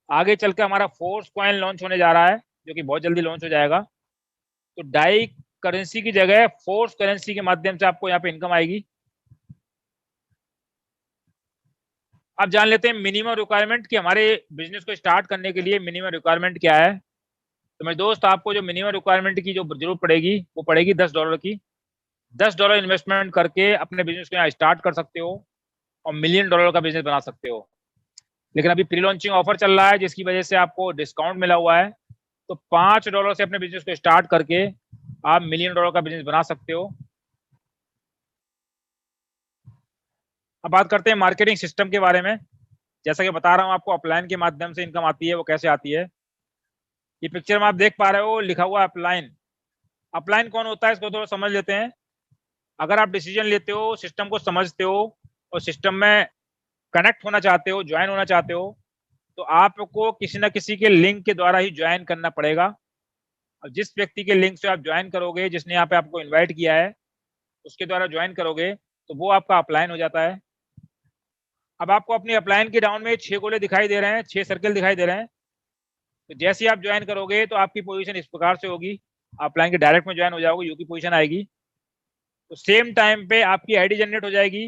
आगे चलकर हमारा फोर्स कॉइन लॉन्च होने जा रहा है जो कि बहुत जल्दी लॉन्च हो जाएगा। तो डाई करेंसी की जगह फोर्स करेंसी के माध्यम से आपको यहाँ पे इनकम आएगी। अब जान लेते हैं मिनिमम रिक्वायरमेंट कि हमारे बिजनेस को स्टार्ट करने के लिए मिनिमम रिक्वायरमेंट क्या है। तो मेरे दोस्त आपको जो मिनिमम रिक्वायरमेंट की जो जरूरत पड़ेगी वो पड़ेगी $10 की। $10 इन्वेस्टमेंट करके अपने बिजनेस को यहाँ स्टार्ट कर सकते हो और $1 मिलियन का बिजनेस बना सकते हो। लेकिन अभी प्री लॉन्चिंग ऑफर चल रहा है जिसकी वजह से आपको डिस्काउंट मिला हुआ है। तो $5 से अपने बिजनेस को स्टार्ट करके आप $1 मिलियन का बिजनेस बना सकते हो। अब बात करते हैं मार्केटिंग सिस्टम के बारे में। जैसा कि बता रहा हूं आपको अपलाइन के माध्यम से इनकम आती है, वो कैसे आती है। ये पिक्चर में आप देख पा रहे हो लिखा हुआ है अपलाइन। अपलाइन कौन होता है इसको थोड़ा समझ लेते हैं। अगर आप डिसीजन लेते हो, सिस्टम को समझते हो और सिस्टम में कनेक्ट होना चाहते हो, ज्वाइन होना चाहते हो, तो आपको किसी ना किसी के लिंक के द्वारा ही ज्वाइन करना पड़ेगा। और जिस व्यक्ति के लिंक से आप ज्वाइन करोगे, जिसने यहाँ पे आपको इन्वाइट किया है, उसके द्वारा ज्वाइन करोगे तो वो आपका अपलाइन हो जाता है। अब आपको अपनी अपलाइन के डाउन में 6 गोले दिखाई दे रहे हैं, 6 सर्कल दिखाई दे रहे हैं। तो जैसे ही आप ज्वाइन करोगे तो आपकी पोजीशन इस प्रकार से होगी। अपलाइन के डायरेक्ट में ज्वाइन हो जाओगे, यू की पोजीशन आएगी। तो सेम टाइम पे आपकी आईडी जनरेट हो जाएगी।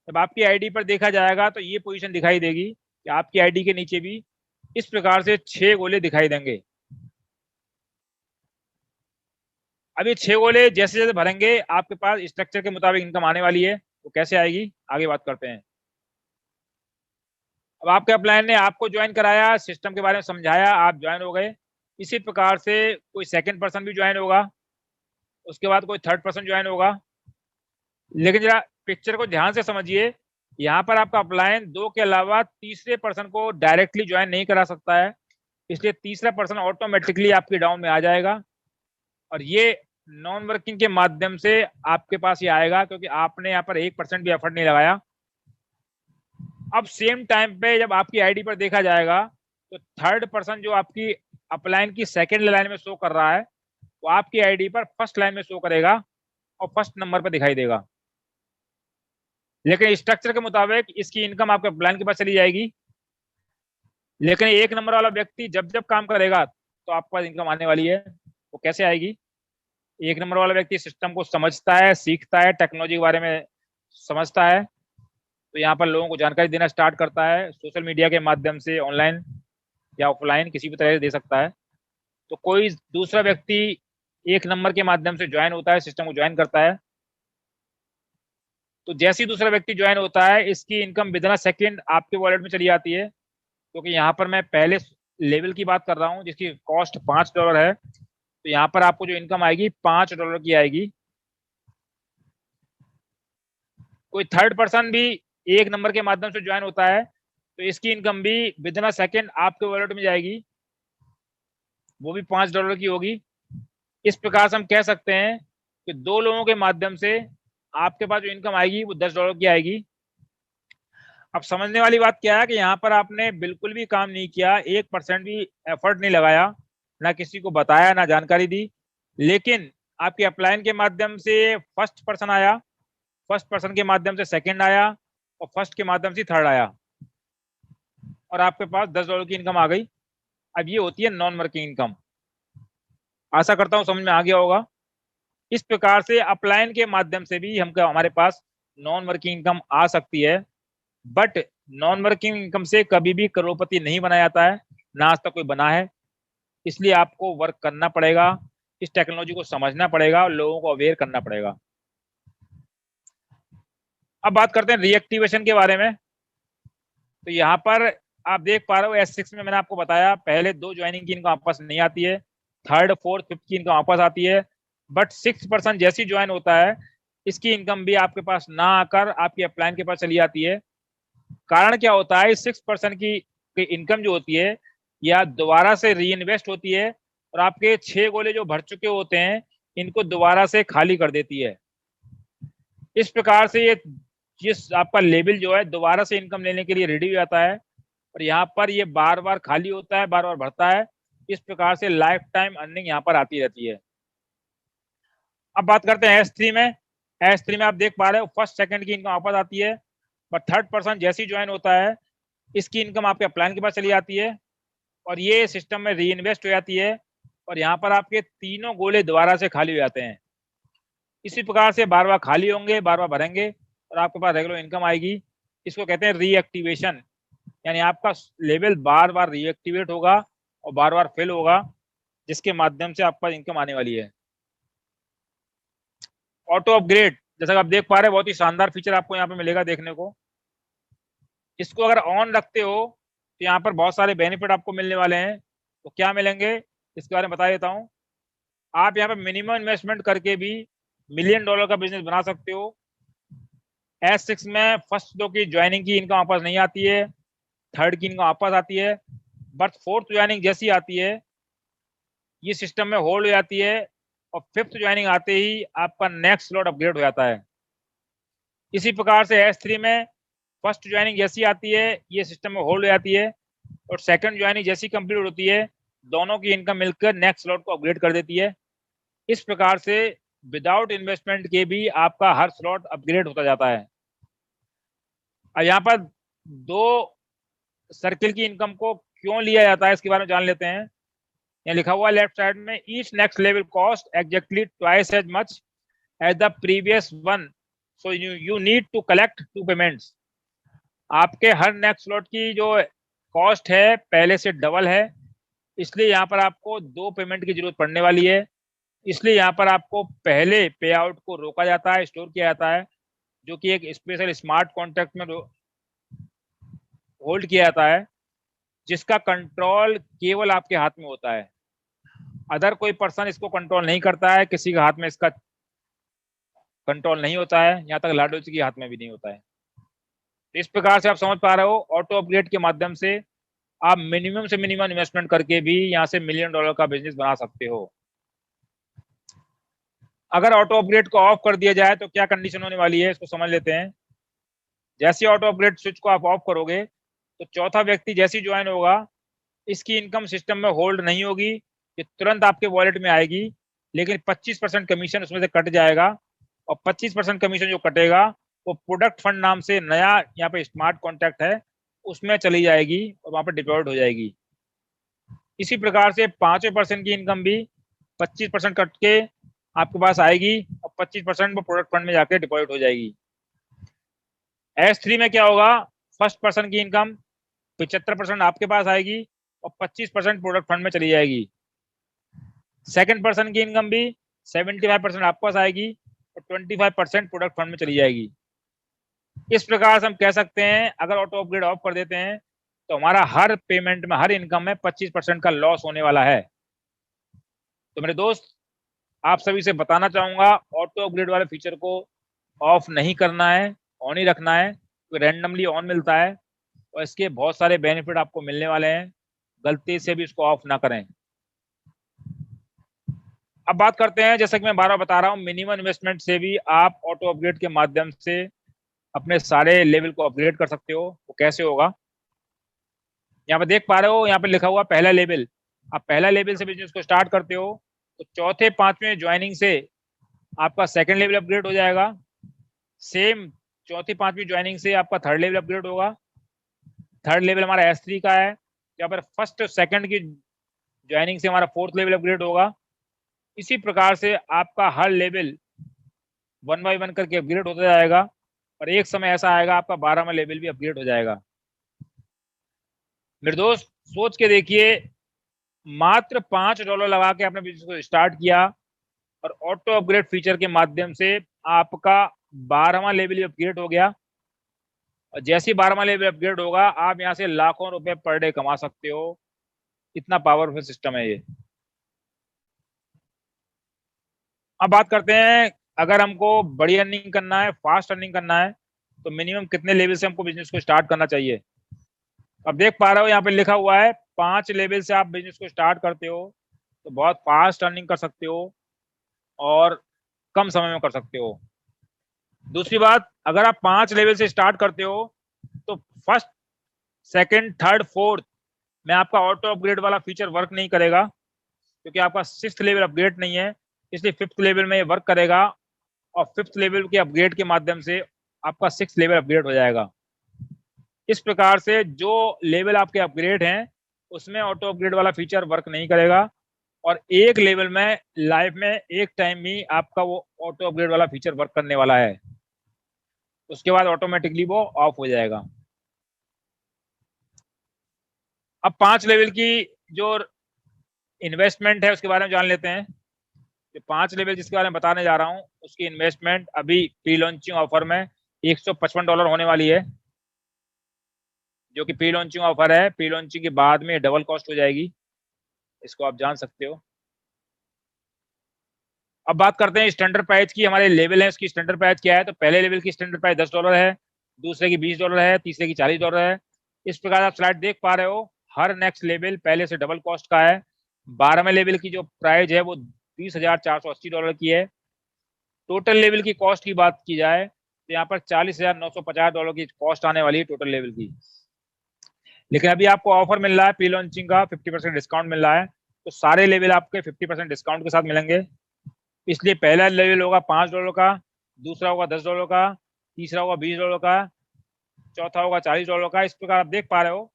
जब आपकी आईडी पर देखा जाएगा तो ये पोजीशन दिखाई देगी कि आपकी आईडी के नीचे भी इस प्रकार से 6 गोले दिखाई देंगे। अब ये 6 गोले जैसे जैसे भरेंगे आपके पास स्ट्रक्चर के मुताबिक इनकम आने वाली है। वो कैसे आएगी आगे बात करते हैं। अब आपके अपलाइन ने आपको ज्वाइन कराया, सिस्टम के बारे में समझाया, आप ज्वाइन हो गए। इसी प्रकार से कोई सेकंड पर्सन भी ज्वाइन होगा, उसके बाद कोई थर्ड पर्सन ज्वाइन होगा। लेकिन जरा पिक्चर को ध्यान से समझिए, यहाँ पर आपका अपलाइन 2 के अलावा तीसरे पर्सन को डायरेक्टली ज्वाइन नहीं करा सकता है, इसलिए तीसरा पर्सन ऑटोमेटिकली आपके डाउन में आ जाएगा और ये नॉन वर्किंग के माध्यम से आपके पास ये आएगा, क्योंकि आपने यहाँ पर 1% भी एफर्ट नहीं लगाया। अब सेम टाइम पे जब आपकी आईडी पर देखा जाएगा तो थर्ड पर्सन जो आपकी अपलाइन की सेकंड लाइन में शो कर रहा है वो आपकी आईडी पर फर्स्ट लाइन में शो करेगा और फर्स्ट नंबर पर दिखाई देगा। लेकिन स्ट्रक्चर के मुताबिक इसकी इनकम आपके अपलाइन के पास चली जाएगी। लेकिन 1 नंबर वाला व्यक्ति जब जब काम करेगा तो आपके पास इनकम आने वाली है। वो कैसे आएगी? 1 नंबर वाला व्यक्ति सिस्टम को समझता है, सीखता है, टेक्नोलॉजी के बारे में समझता है, तो यहाँ पर लोगों को जानकारी देना स्टार्ट करता है। सोशल मीडिया के माध्यम से ऑनलाइन या ऑफलाइन किसी भी तरह से दे सकता है। तो कोई दूसरा व्यक्ति 1 नंबर के माध्यम से ज्वाइन होता है, सिस्टम को ज्वाइन करता है। तो जैसे ही दूसरा व्यक्ति ज्वाइन होता है इसकी इनकम विदिन अ सेकंड आपके वॉलेट में चली जाती है क्योंकि यहाँ पर मैं पहले लेवल की बात कर रहा हूँ जिसकी कॉस्ट $5 है, तो यहाँ पर आपको जो इनकम आएगी $5 की आएगी। कोई थर्ड पर्सन भी एक नंबर के माध्यम से ज्वाइन होता है तो इसकी इनकम भी विदिन अ सेकेंड आपके वॉलेट में जाएगी, वो भी $5 की होगी। इस प्रकार से हम कह सकते हैं कि दो लोगों के माध्यम से आपके पास जो इनकम आएगी वो $10 की आएगी। अब समझने वाली बात क्या है कि यहाँ पर आपने बिल्कुल भी काम नहीं किया, 1% भी एफर्ट नहीं लगाया, ना किसी को बताया, ना जानकारी दी, लेकिन आपके अपलाइन के माध्यम से फर्स्ट पर्सन आया, फर्स्ट पर्सन के माध्यम से सेकंड आया और फर्स्ट के माध्यम से थर्ड आया और आपके पास $10 की इनकम आ गई। अब ये होती है नॉन वर्किंग इनकम। आशा करता हूं समझ में आ गया होगा। इस प्रकार से अपलाइन के माध्यम से भी हमको हमारे पास नॉन वर्किंग इनकम आ सकती है, बट नॉन वर्किंग इनकम से कभी भी करोड़पति नहीं बना जाता है, ना आज तक कोई बना है। इसलिए आपको वर्क करना पड़ेगा, इस टेक्नोलॉजी को समझना पड़ेगा और लोगों को अवेयर करना पड़ेगा। अब बात करते हैं रीएक्टिवेशन के बारे में। तो यहाँ पर आप देख पा रहे हो S6 में मैंने आपको बताया पहले 2 ज्वाइनिंग की इनकम वापस नहीं आती है, थर्ड फोर्थ फिफ्थ की इनकम वापस आती है, बट 6% जैसी ज्वाइन होता है इसकी इनकम भी आपके पास ना आकर आपकी अपलाइन के पास चली जाती है। कारण क्या होता है, 6% की इनकम जो होती है या दोबारा से री इन्वेस्ट होती है और आपके 6 गोले जो भर चुके होते हैं इनको दोबारा से खाली कर देती है। इस प्रकार से ये जिस आपका लेवल जो है दोबारा से इनकम लेने के लिए रेडी हो जाता है और यहाँ पर ये बार बार खाली होता है, बार बार भरता है। इस प्रकार से लाइफ टाइम अर्निंग यहाँ पर आती रहती है। अब बात करते हैं S3 में। S3 में आप देख पा रहे हो फर्स्ट सेकंड की इनकम वापस आती है, पर थर्ड पर्सन जैसे ही ज्वाइन होता है इसकी इनकम आपके अपलाइन के पास चली जाती है और ये सिस्टम में री इन्वेस्ट हो जाती है और यहाँ पर आपके तीनों गोले दोबारा से खाली हो जाते हैं। इसी प्रकार से बार बार खाली होंगे, बार बार भरेंगे और आपके पास रेगुलर इनकम आएगी। इसको कहते हैं रीएक्टिवेशन, यानी आपका लेवल बार बार रीएक्टिवेट होगा और बार बार फिल होगा, जिसके माध्यम से आपका इनकम आने वाली है। ऑटो अपग्रेड, जैसा कि आप देख पा रहे हैं बहुत ही शानदार फीचर आपको यहाँ पे मिलेगा देखने को। इसको अगर ऑन रखते हो तो यहाँ पर बहुत सारे बेनिफिट आपको मिलने वाले हैं। तो क्या मिलेंगे इसके बारे में बता देता हूँ। आप यहाँ पे मिनिमम इन्वेस्टमेंट करके भी $1 मिलियन का बिजनेस बना सकते हो। S6 में फर्स्ट 2 की ज्वाइनिंग की इनकम वापस नहीं आती है, थर्ड की इनकम वापस आती है, बट फोर्थ ज्वाइनिंग जैसी आती है ये सिस्टम में होल्ड हो जाती है और फिफ्थ ज्वाइनिंग आते ही आपका नेक्स्ट स्लॉट अपग्रेड हो जाता है। इसी प्रकार से S3 में फर्स्ट ज्वाइनिंग जैसी आती है ये सिस्टम में होल्ड हो जाती है और सेकंड ज्वाइनिंग जैसी कंप्लीट होती है दोनों की इनकम मिलकर नेक्स्ट स्लॉट को अपग्रेड कर देती है। इस प्रकार से विदाउट इन्वेस्टमेंट के भी आपका हर स्लॉट अपग्रेड होता जाता है। और यहाँ पर 2 सर्किल की इनकम को क्यों लिया जाता है इसके बारे में जान लेते हैं। यहाँ लिखा हुआ है लेफ्ट साइड में, each next level cost exactly twice as much as the previous one, so you need to collect 2 payments. आपके हर नेक्स्ट स्लॉट की जो कॉस्ट है पहले से डबल है, इसलिए यहाँ पर आपको 2 पेमेंट की जरूरत पड़ने वाली है। इसलिए यहाँ पर आपको पहले पे आउट को रोका जाता है, स्टोर किया जाता है, जो कि एक स्पेशल स्मार्ट कॉन्ट्रैक्ट में होल्ड किया जाता है, जिसका कंट्रोल केवल आपके हाथ में होता है। अदर कोई पर्सन इसको कंट्रोल नहीं करता है, किसी के हाथ में इसका कंट्रोल नहीं होता है, यहाँ तक लाडो जी के हाथ में भी नहीं होता है। इस प्रकार से आप समझ पा रहे हो ऑटो अपग्रेड के माध्यम से आप मिनिमम से मिनिमम इन्वेस्टमेंट करके भी यहाँ से $1 मिलियन का बिजनेस बना सकते हो। अगर ऑटो अपग्रेड को ऑफ कर दिया जाए तो क्या कंडीशन होने वाली है इसको समझ लेते हैं। जैसे ऑटो अपग्रेड स्विच को आप ऑफ करोगे तो चौथा व्यक्ति जैसे ज्वाइन होगा इसकी इनकम सिस्टम में होल्ड नहीं होगी, ये तुरंत आपके वॉलेट में आएगी, लेकिन 25% कमीशन उसमें से कट जाएगा और 25% कमीशन जो कटेगा वो प्रोडक्ट फंड नाम से नया यहाँ पे स्मार्ट कॉन्ट्रैक्ट है उसमें चली जाएगी और वहां पर डिपॉजिट हो जाएगी। इसी प्रकार से 5% की इनकम भी 25% कट के आपके पास आएगी और 25% वो प्रोडक्ट फंड में जाके डिपॉजिट हो जाएगी। S3 में क्या होगा, फर्स्ट पर्सन की इनकम 75% आपके पास आएगी और 25% प्रोडक्ट फंड में चली जाएगी। सेकंड पर्सन की इनकम भी 75% आपके पास आएगी और 25% प्रोडक्ट फंड में चली जाएगी। इस प्रकार से हम कह सकते हैं अगर ऑटो अपग्रेड ऑफ कर देते हैं तो हमारा हर पेमेंट में, हर इनकम में 25% का लॉस होने वाला है। तो मेरे दोस्त, आप सभी से बताना चाहूंगा, ऑटो अपग्रेड वाले फीचर को ऑफ नहीं करना है, ऑन ही रखना है। तो रैंडमली ऑन मिलता है और इसके बहुत सारे बेनिफिट आपको मिलने वाले हैं, गलती से भी इसको ऑफ ना करें। अब बात करते हैं, जैसा कि मैं बार बार बता रहा हूं, मिनिमम इन्वेस्टमेंट से भी आप ऑटो अपग्रेड के माध्यम से अपने सारे लेवल को अपग्रेड कर सकते हो। वो कैसे होगा, यहाँ पे देख पा रहे हो, यहाँ पे लिखा हुआ पहला लेवल। आप पहला लेवल से बिजनेस को स्टार्ट करते हो तो चौथे पांचवें ज्वाइनिंग से आपका सेकंड लेवल अपग्रेड हो जाएगा। सेम चौथी पांचवी ज्वाइनिंग से आपका थर्ड लेवल अपग्रेड होगा। थर्ड लेवल हमारा S3 का है, यहाँ पर फर्स्ट सेकंड की ज्वाइनिंग से हमारा फोर्थ लेवल अपग्रेड होगा। इसी प्रकार से आपका हर लेवल 1 बाय 1 करके अपग्रेड होता जाएगा और एक समय ऐसा आएगा आपका 12वां लेवल भी अपग्रेड हो जाएगा। मेरे दोस्त, सोच के देखिए, मात्र $5 लगा के आपने बिजनेस को स्टार्ट किया और ऑटो अपग्रेड फीचर के माध्यम से आपका 12वां लेवल अपग्रेड हो गया। और जैसे ही 12वां लेवल अपग्रेड होगा, आप यहाँ से लाखों रुपए पर डे कमा सकते हो। इतना पावरफुल सिस्टम है ये। अब बात करते हैं, अगर हमको बड़ी अर्निंग करना है, फास्ट अर्निंग करना है, तो मिनिमम कितने लेवल से हमको बिजनेस को स्टार्ट करना चाहिए। अब देख पा रहे हो, यहाँ पे लिखा हुआ है 5 लेवल से आप बिजनेस को स्टार्ट करते हो तो बहुत फास्ट अर्निंग कर सकते हो और कम समय में कर सकते हो। दूसरी बात, अगर आप 5 लेवल से स्टार्ट करते हो तो फर्स्ट, सेकंड, थर्ड, फोर्थ में आपका ऑटो अपग्रेड वाला फीचर वर्क नहीं करेगा, क्योंकि आपका 6th लेवल अपग्रेड नहीं है, इसलिए 5th लेवल में ये वर्क करेगा और 5th लेवल के अपग्रेड के माध्यम से आपका 6th लेवल अपग्रेड हो जाएगा। इस प्रकार से जो लेवल आपके अपग्रेड हैं उसमें ऑटो अपग्रेड वाला फीचर वर्क नहीं करेगा और एक लेवल में लाइफ में एक टाइम ही आपका वो ऑटो अपग्रेड वाला फीचर वर्क करने वाला है, उसके बाद ऑटोमेटिकली वो ऑफ हो जाएगा। अब 5 लेवल की जो इन्वेस्टमेंट है उसके बारे में जान लेते हैं। जो 5 लेवल जिसके बारे में बताने जा रहा हूं, उसकी इन्वेस्टमेंट अभी प्री लॉन्चिंग ऑफर में $155 होने वाली है, जो कि प्री लॉन्चिंग ऑफर है। प्री लॉन्चिंग के बाद में डबल कॉस्ट हो जाएगी, इसको आप जान सकते हो। अब बात करते हैं स्टैंडर्ड प्राइस की। हमारे लेवल है, उसकी स्टैंडर्ड प्राइस क्या है। तो पहले लेवल की स्टैंडर्ड प्राइस $10 है, दूसरे की $20 है, तीसरे की $40 है। इस प्रकार आप स्लाइड देख पा रहे हो, हर नेक्स्ट लेवल पहले से डबल कॉस्ट का है। 12वें लेवल की जो प्राइस है वो $20,480 की है। टोटल लेवल की कॉस्ट की बात की जाए तो यहाँ पर $40,950 की कॉस्ट आने वाली है टोटल लेवल की। लेकिन अभी आपको ऑफर मिल रहा है प्री लॉन्चिंग का, 50% डिस्काउंट मिल रहा है, तो सारे लेवल आपके 50% डिस्काउंट के साथ मिलेंगे। इसलिए पहला लेवल होगा $5 का, दूसरा होगा $10 का, तीसरा होगा $20 का, चौथा होगा $40 का। इस प्रकार आप देख पा रहे हो,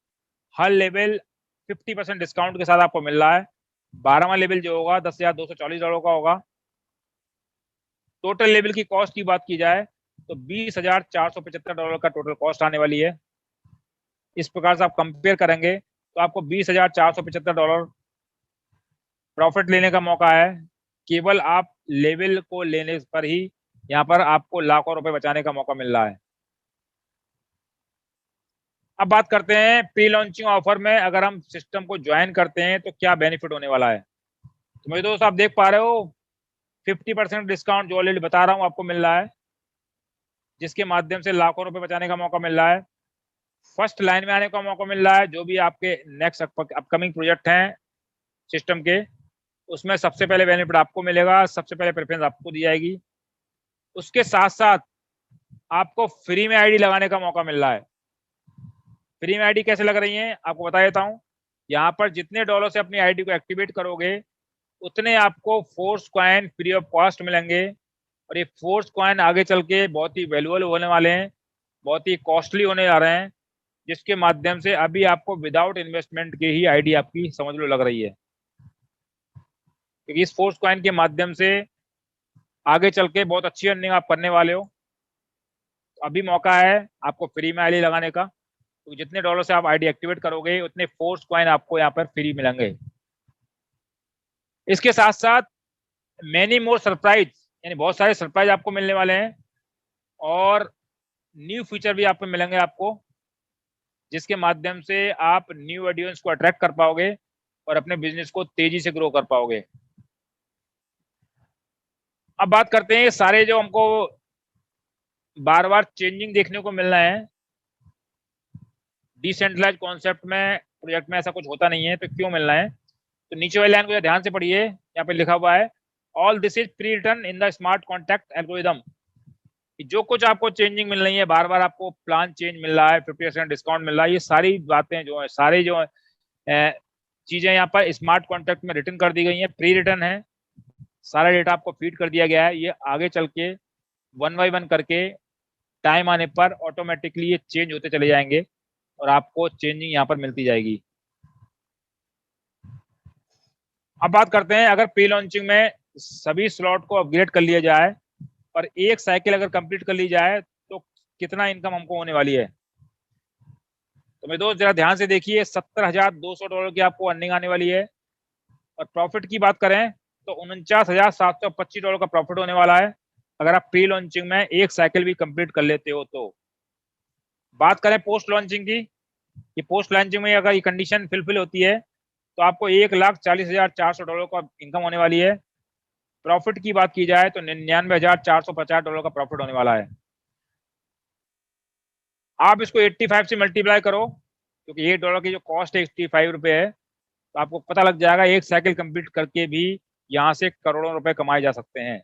हर लेवल 50% डिस्काउंट के साथ आपको मिल रहा है। 12वां लेवल जो होगा $10,240 का होगा। टोटल लेवल की कॉस्ट की बात की जाए तो $20,475 का टोटल कॉस्ट आने वाली है। इस प्रकार से आप कंपेयर करेंगे तो आपको $20,475 प्रॉफिट लेने का मौका है। केवल आप लेवल को लेने पर ही यहाँ पर आपको लाखों रुपए बचाने का मौका मिल रहा है। अब बात करते हैं प्री लॉन्चिंग ऑफर में अगर हम सिस्टम को ज्वाइन करते हैं तो क्या बेनिफिट होने वाला है। तो मेरे दोस्त, आप देख पा रहे हो 50% डिस्काउंट जो ऑलरेडी बता रहा हूँ आपको मिल रहा है, जिसके माध्यम से लाखों रुपए बचाने का मौका मिल रहा है। फर्स्ट लाइन में आने का मौका मिल रहा है। जो भी आपके नेक्स्ट अपकमिंग प्रोजेक्ट हैं सिस्टम के, उसमें सबसे पहले बेनिफिट आपको मिलेगा, सबसे पहले प्रेफरेंस आपको दी जाएगी। उसके साथ साथ आपको फ्री में आईडी लगाने का मौका मिल रहा है। फ्री में आईडी कैसे लग रही है आपको बता देता हूँ। यहाँ पर जितने डॉलर से अपनी आईडी को एक्टिवेट करोगे उतने आपको force coin free of cost मिलेंगे और ये फोर्स कॉइन आगे चल के बहुत ही वैल्यूएबल होने वाले हैं, बहुत ही कॉस्टली होने जा रहे हैं, जिसके माध्यम से अभी आपको विदाउट इन्वेस्टमेंट के ही आईडी आपकी समझ लो लग रही है। क्योंकि इस फोर्स कॉइन के माध्यम से आगे चल के बहुत अच्छी अर्निंग आप करने वाले हो। तो अभी मौका है आपको फ्री में आईडी लगाने का, तो जितने डॉलर से आप आईडी एक्टिवेट करोगे उतने फोर्स कॉइन आपको यहाँ पर फ्री मिलेंगे। इसके साथ साथ मैनी मोर सरप्राइज, यानी बहुत सारे सरप्राइज आपको मिलने वाले हैं और न्यू फीचर भी आपको मिलेंगे आपको। जिसके माध्यम से आप न्यू ऑडियंस को अट्रैक्ट कर पाओगे और अपने बिजनेस को तेजी से ग्रो कर पाओगे। अब बात करते हैं सारे जो हमको बार बार चेंजिंग देखने को मिल रहा है डिसेंट्रलाइज कॉन्सेप्ट में, प्रोजेक्ट में ऐसा कुछ होता नहीं है, तो क्यों मिल रहा है? तो नीचे वाली लाइन को ध्यान से पढ़िए, यहाँ पे लिखा हुआ है all this is pre written in the smart contact algorithm. जो कुछ आपको चेंजिंग मिल रही है, बार बार आपको प्लान चेंज मिल रहा है, 50% डिस्काउंट मिल रहा है, ये सारी बातें जो है, सारी जो चीजें यहाँ पर स्मार्ट कॉन्ट्रैक्ट में रिटर्न कर दी गई है, प्री रिटर्न है, सारा डेटा आपको फीड कर दिया गया है। ये आगे चल के 1 बाय 1 करके टाइम आने पर ऑटोमेटिकली ये चेंज होते चले जाएंगे और आपको चेंजिंग यहाँ पर मिलती जाएगी। अब बात करते हैं, अगर प्री लॉन्चिंग में सभी स्लॉट को अपग्रेड कर लिया जाए और एक साइकिल अगर कंप्लीट कर ली जाए तो कितना इनकम हमको होने वाली है? तो मेरे दोस्त जरा ध्यान से देखिए, $70,200 की आपको अर्निंग आने वाली है। और प्रॉफिट की बात करें तो $49,725 का प्रॉफिट होने वाला है अगर आप प्री लॉन्चिंग में एक साइकिल भी कंप्लीट कर लेते हो। तो बात करें पोस्ट लॉन्चिंग की, कि पोस्ट लॉन्चिंग में अगर ये कंडीशन फुलफिल होती है तो आपको $1,40,400 का इनकम होने वाली है। प्रॉफिट की बात की जाए तो $99,450 का प्रॉफिट होने वाला है। आप इसको 85 से मल्टीप्लाई करो, क्योंकि $1 की जो कॉस्ट है 85 रुपए है, तो आपको पता लग जाएगा एक साइकिल कंप्लीट करके भी यहां से करोड़ों रुपए कमाए जा सकते हैं।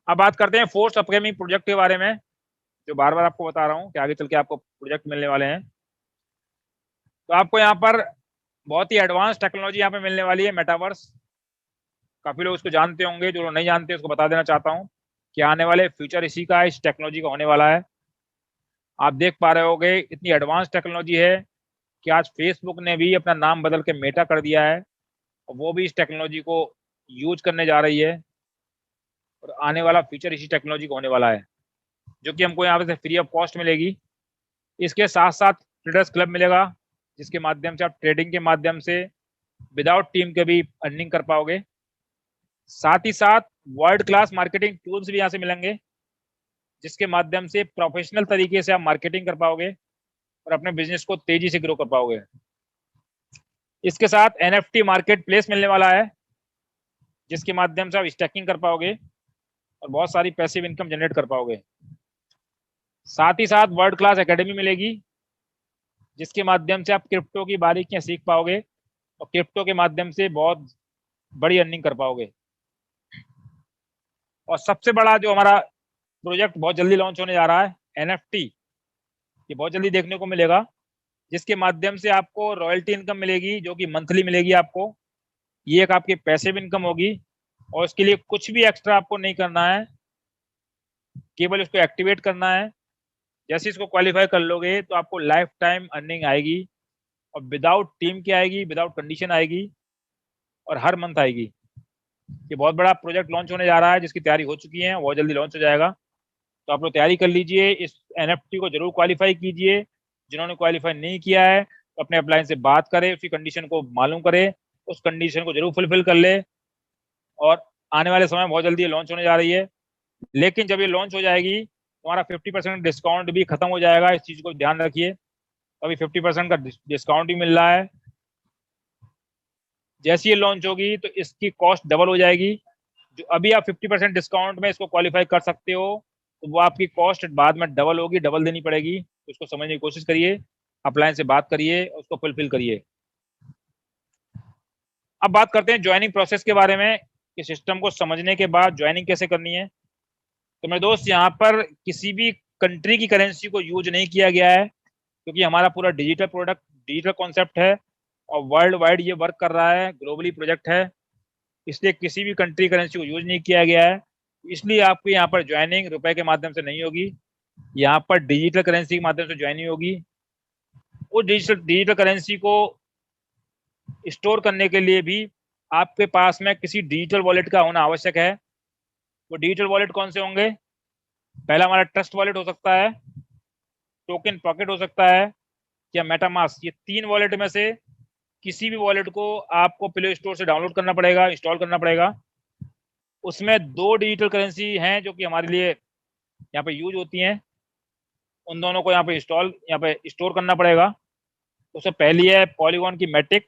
अब बात करते हैं फोर्थ अपकमिंग प्रोजेक्ट के बारे में, जो बार बार आपको बता रहा हूं कि आगे चल के आपको प्रोजेक्ट मिलने वाले हैं। तो आपको यहाँ पर बहुत ही एडवांस टेक्नोलॉजी यहाँ पे मिलने वाली है, मेटावर्स। काफी लोग इसको जानते होंगे, जो लोग नहीं जानते उसको बता देना चाहता हूँ कि आने वाले फ्यूचर इसी का, इस टेक्नोलॉजी का होने वाला है। आप देख पा रहे होगे इतनी एडवांस टेक्नोलॉजी है कि आज फेसबुक ने भी अपना नाम बदल के मेटा कर दिया है और वो भी इस टेक्नोलॉजी को यूज करने जा रही है। और आने वाला फ्यूचर इसी टेक्नोलॉजी का होने वाला है, जो कि हमको यहाँ पे फ्री ऑफ कॉस्ट मिलेगी। इसके साथ साथ ट्रेडर्स क्लब मिलेगा, जिसके माध्यम से आप ट्रेडिंग के माध्यम से विदाउट टीम के भी अर्निंग कर पाओगे। साथ ही साथ वर्ल्ड क्लास मार्केटिंग टूल्स भी यहाँ से मिलेंगे, जिसके माध्यम से प्रोफेशनल तरीके से आप मार्केटिंग कर पाओगे और अपने बिजनेस को तेजी से ग्रो कर पाओगे। इसके साथ NFT मार्केट प्लेस मिलने वाला है, जिसके माध्यम से आप स्टैकिंग कर पाओगे और बहुत सारी पैसिव इनकम जनरेट कर पाओगे। साथ ही साथ वर्ल्ड क्लास एकेडमी मिलेगी, जिसके माध्यम से आप क्रिप्टो की बारीकियां सीख पाओगे और क्रिप्टो के माध्यम से बहुत बड़ी अर्निंग कर पाओगे। और सबसे बड़ा जो हमारा प्रोजेक्ट बहुत जल्दी लॉन्च होने जा रहा है, NFT, ये बहुत जल्दी देखने को मिलेगा, जिसके माध्यम से आपको रॉयल्टी इनकम मिलेगी, जो कि मंथली मिलेगी आपको। ये एक आपकी पैसिव इनकम होगी और इसके लिए कुछ भी एक्स्ट्रा आपको नहीं करना है, केवल इसको एक्टिवेट करना है। जैसे इसको क्वालिफाई कर लोगे तो आपको लाइफ टाइम अर्निंग आएगी और विदाउट टीम की आएगी, विदाउट कंडीशन आएगी और हर मंथ आएगी। ये बहुत बड़ा प्रोजेक्ट लॉन्च होने जा रहा है, जिसकी तैयारी हो चुकी है, बहुत जल्दी लॉन्च हो जाएगा। तो आप लोग तैयारी कर लीजिए, इस NFT को जरूर क्वालिफाई कीजिए। जिन्होंने क्वालिफाई नहीं किया है तो अपने अपलाइन से बात करें, उसकी कंडीशन को मालूम करें, उस कंडीशन को जरूर फुलफिल कर ले। और आने वाले समय बहुत जल्दी लॉन्च होने जा रही है, लेकिन जब ये लॉन्च हो जाएगी तो हमारा 50% डिस्काउंट भी खत्म हो जाएगा। इस चीज को ध्यान रखिए, अभी 50% का डिस्काउंट भी मिल रहा है। जैसी ये लॉन्च होगी तो इसकी कॉस्ट डबल हो जाएगी। जो अभी आप 50% डिस्काउंट में इसको क्वालिफाई कर सकते हो, तो वो आपकी कॉस्ट बाद में डबल होगी, डबल देनी पड़ेगी। तो उसको समझने की कोशिश करिए, अपलाइन से बात करिए, उसको फुलफिल करिए। अब बात करते हैं ज्वाइनिंग प्रोसेस के बारे में, कि सिस्टम को समझने के बाद ज्वाइनिंग कैसे करनी है। तो मेरे दोस्त, यहाँ पर किसी भी कंट्री की करेंसी को यूज नहीं किया गया है, क्योंकि हमारा पूरा डिजिटल प्रोडक्ट, डिजिटल कॉन्सेप्ट है और वर्ल्ड वाइड ये वर्क कर रहा है, ग्लोबली प्रोजेक्ट है, इसलिए किसी भी कंट्री करेंसी को यूज नहीं किया गया है। इसलिए आपको यहाँ पर ज्वाइनिंग रुपए के माध्यम से नहीं होगी, यहाँ पर डिजिटल करेंसी के माध्यम से ज्वाइनिंग होगी। उस डिजिटल करेंसी को स्टोर करने के लिए भी आपके पास में किसी डिजिटल वॉलेट का होना आवश्यक है। वो डिजिटल वॉलेट कौन से होंगे? पहला हमारा ट्रस्ट वॉलेट हो सकता है, टोकन पॉकेट हो सकता है, या मेटामास्क। ये 3 वॉलेट में से किसी भी वॉलेट को आपको प्ले स्टोर से डाउनलोड करना पड़ेगा, इंस्टॉल करना पड़ेगा। उसमें 2 डिजिटल करेंसी हैं जो कि हमारे लिए यहाँ पे यूज होती हैं। उन दोनों को यहाँ पे स्टोर करना पड़ेगा। उससे पहली है पॉलीगॉन की मैट्रिक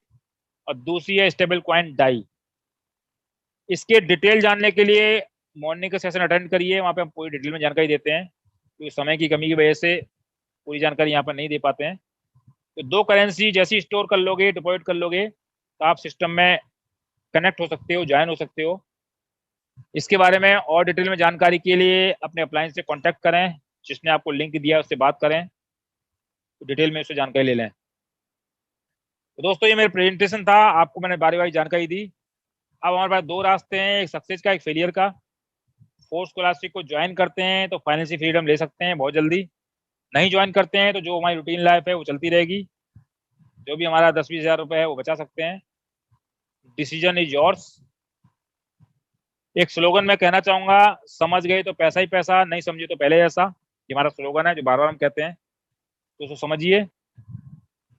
और दूसरी है स्टेबल कॉइन डाई। इसके डिटेल जानने के लिए मॉर्निंग का सेशन अटेंड करिए, वहाँ पे हम पूरी डिटेल में जानकारी देते हैं, क्योंकि समय की कमी की वजह से पूरी जानकारी यहाँ पर नहीं दे पाते हैं। तो 2 करेंसी जैसी स्टोर कर लोगे, डिपॉजिट कर लोगे, तो आप सिस्टम में कनेक्ट हो सकते हो, ज्वाइन हो सकते हो। इसके बारे में और डिटेल में जानकारी के लिए अपने अप्लायंस से कांटेक्ट करें, जिसने आपको लिंक दिया उससे बात करें, तो डिटेल में उससे जानकारी ले लें। तो दोस्तों ये मेरा प्रेजेंटेशन था, आपको मैंने बारी बारी जानकारी दी। अब हमारे पास 2 रास्ते हैं, एक सक्सेस का, एक फेलियर का। फोर्स स्कॉलरशिप को ज्वाइन करते हैं तो फाइनेंशियल फ्रीडम ले सकते हैं बहुत जल्दी। नहीं ज्वाइन करते हैं तो जो हमारी रूटीन लाइफ है वो चलती रहेगी, जो भी हमारा 10-20 हज़ार रुपये है वो बचा सकते हैं। Decision is yours. एक स्लोगन मैं कहना चाहूंगा, समझ गए तो पैसा ही पैसा, नहीं समझे तो पहले ऐसा। ये हमारा स्लोगन है जो बार बार हम कहते हैं, तो उसको समझिए।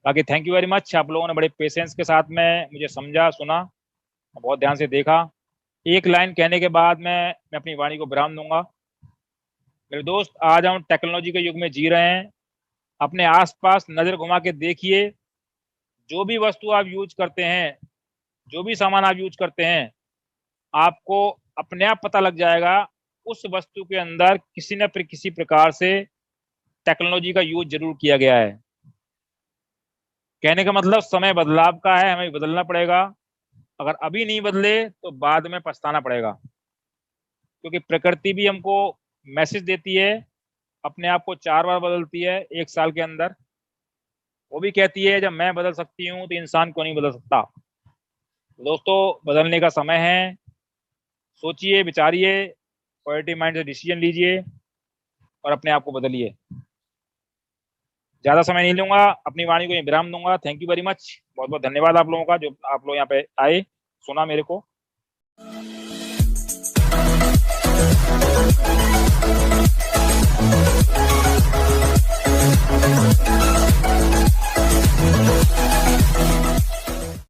बाकी थैंक यू वेरी मच, आप लोगों ने बड़े पेशेंस के साथ में मुझे समझा, सुना, बहुत ध्यान से देखा। एक लाइन कहने के बाद मैं अपनी वाणी को विराम दूंगा। मेरे दोस्त, आज हम टेक्नोलॉजी के युग में जी रहे हैं। अपने आसपास नजर घुमा के देखिए, जो भी वस्तु आप यूज करते हैं, जो भी सामान आप यूज करते हैं, आपको अपने आप पता लग जाएगा उस वस्तु के अंदर किसी न किसी प्रकार से टेक्नोलॉजी का यूज जरूर किया गया है। कहने का मतलब समय बदलाव का है, हमें बदलना पड़ेगा। अगर अभी नहीं बदले तो बाद में पछताना पड़ेगा, क्योंकि प्रकृति भी हमको मैसेज देती है, अपने आप को 4 बार बदलती है 1 साल के अंदर। वो भी कहती है जब मैं बदल सकती हूँ तो इंसान क्यों नहीं बदल सकता। दोस्तों बदलने का समय है, सोचिए, विचारिए, पॉजिटिव माइंड से डिसीजन लीजिए और अपने आप को बदलिए। ज़्यादा समय नहीं लूंगा, अपनी वाणी को ये विराम दूंगा। थैंक यू वेरी मच, बहुत बहुत धन्यवाद आप लोगों का, जो आप लोग यहाँ पे आए, सुना मेरे को।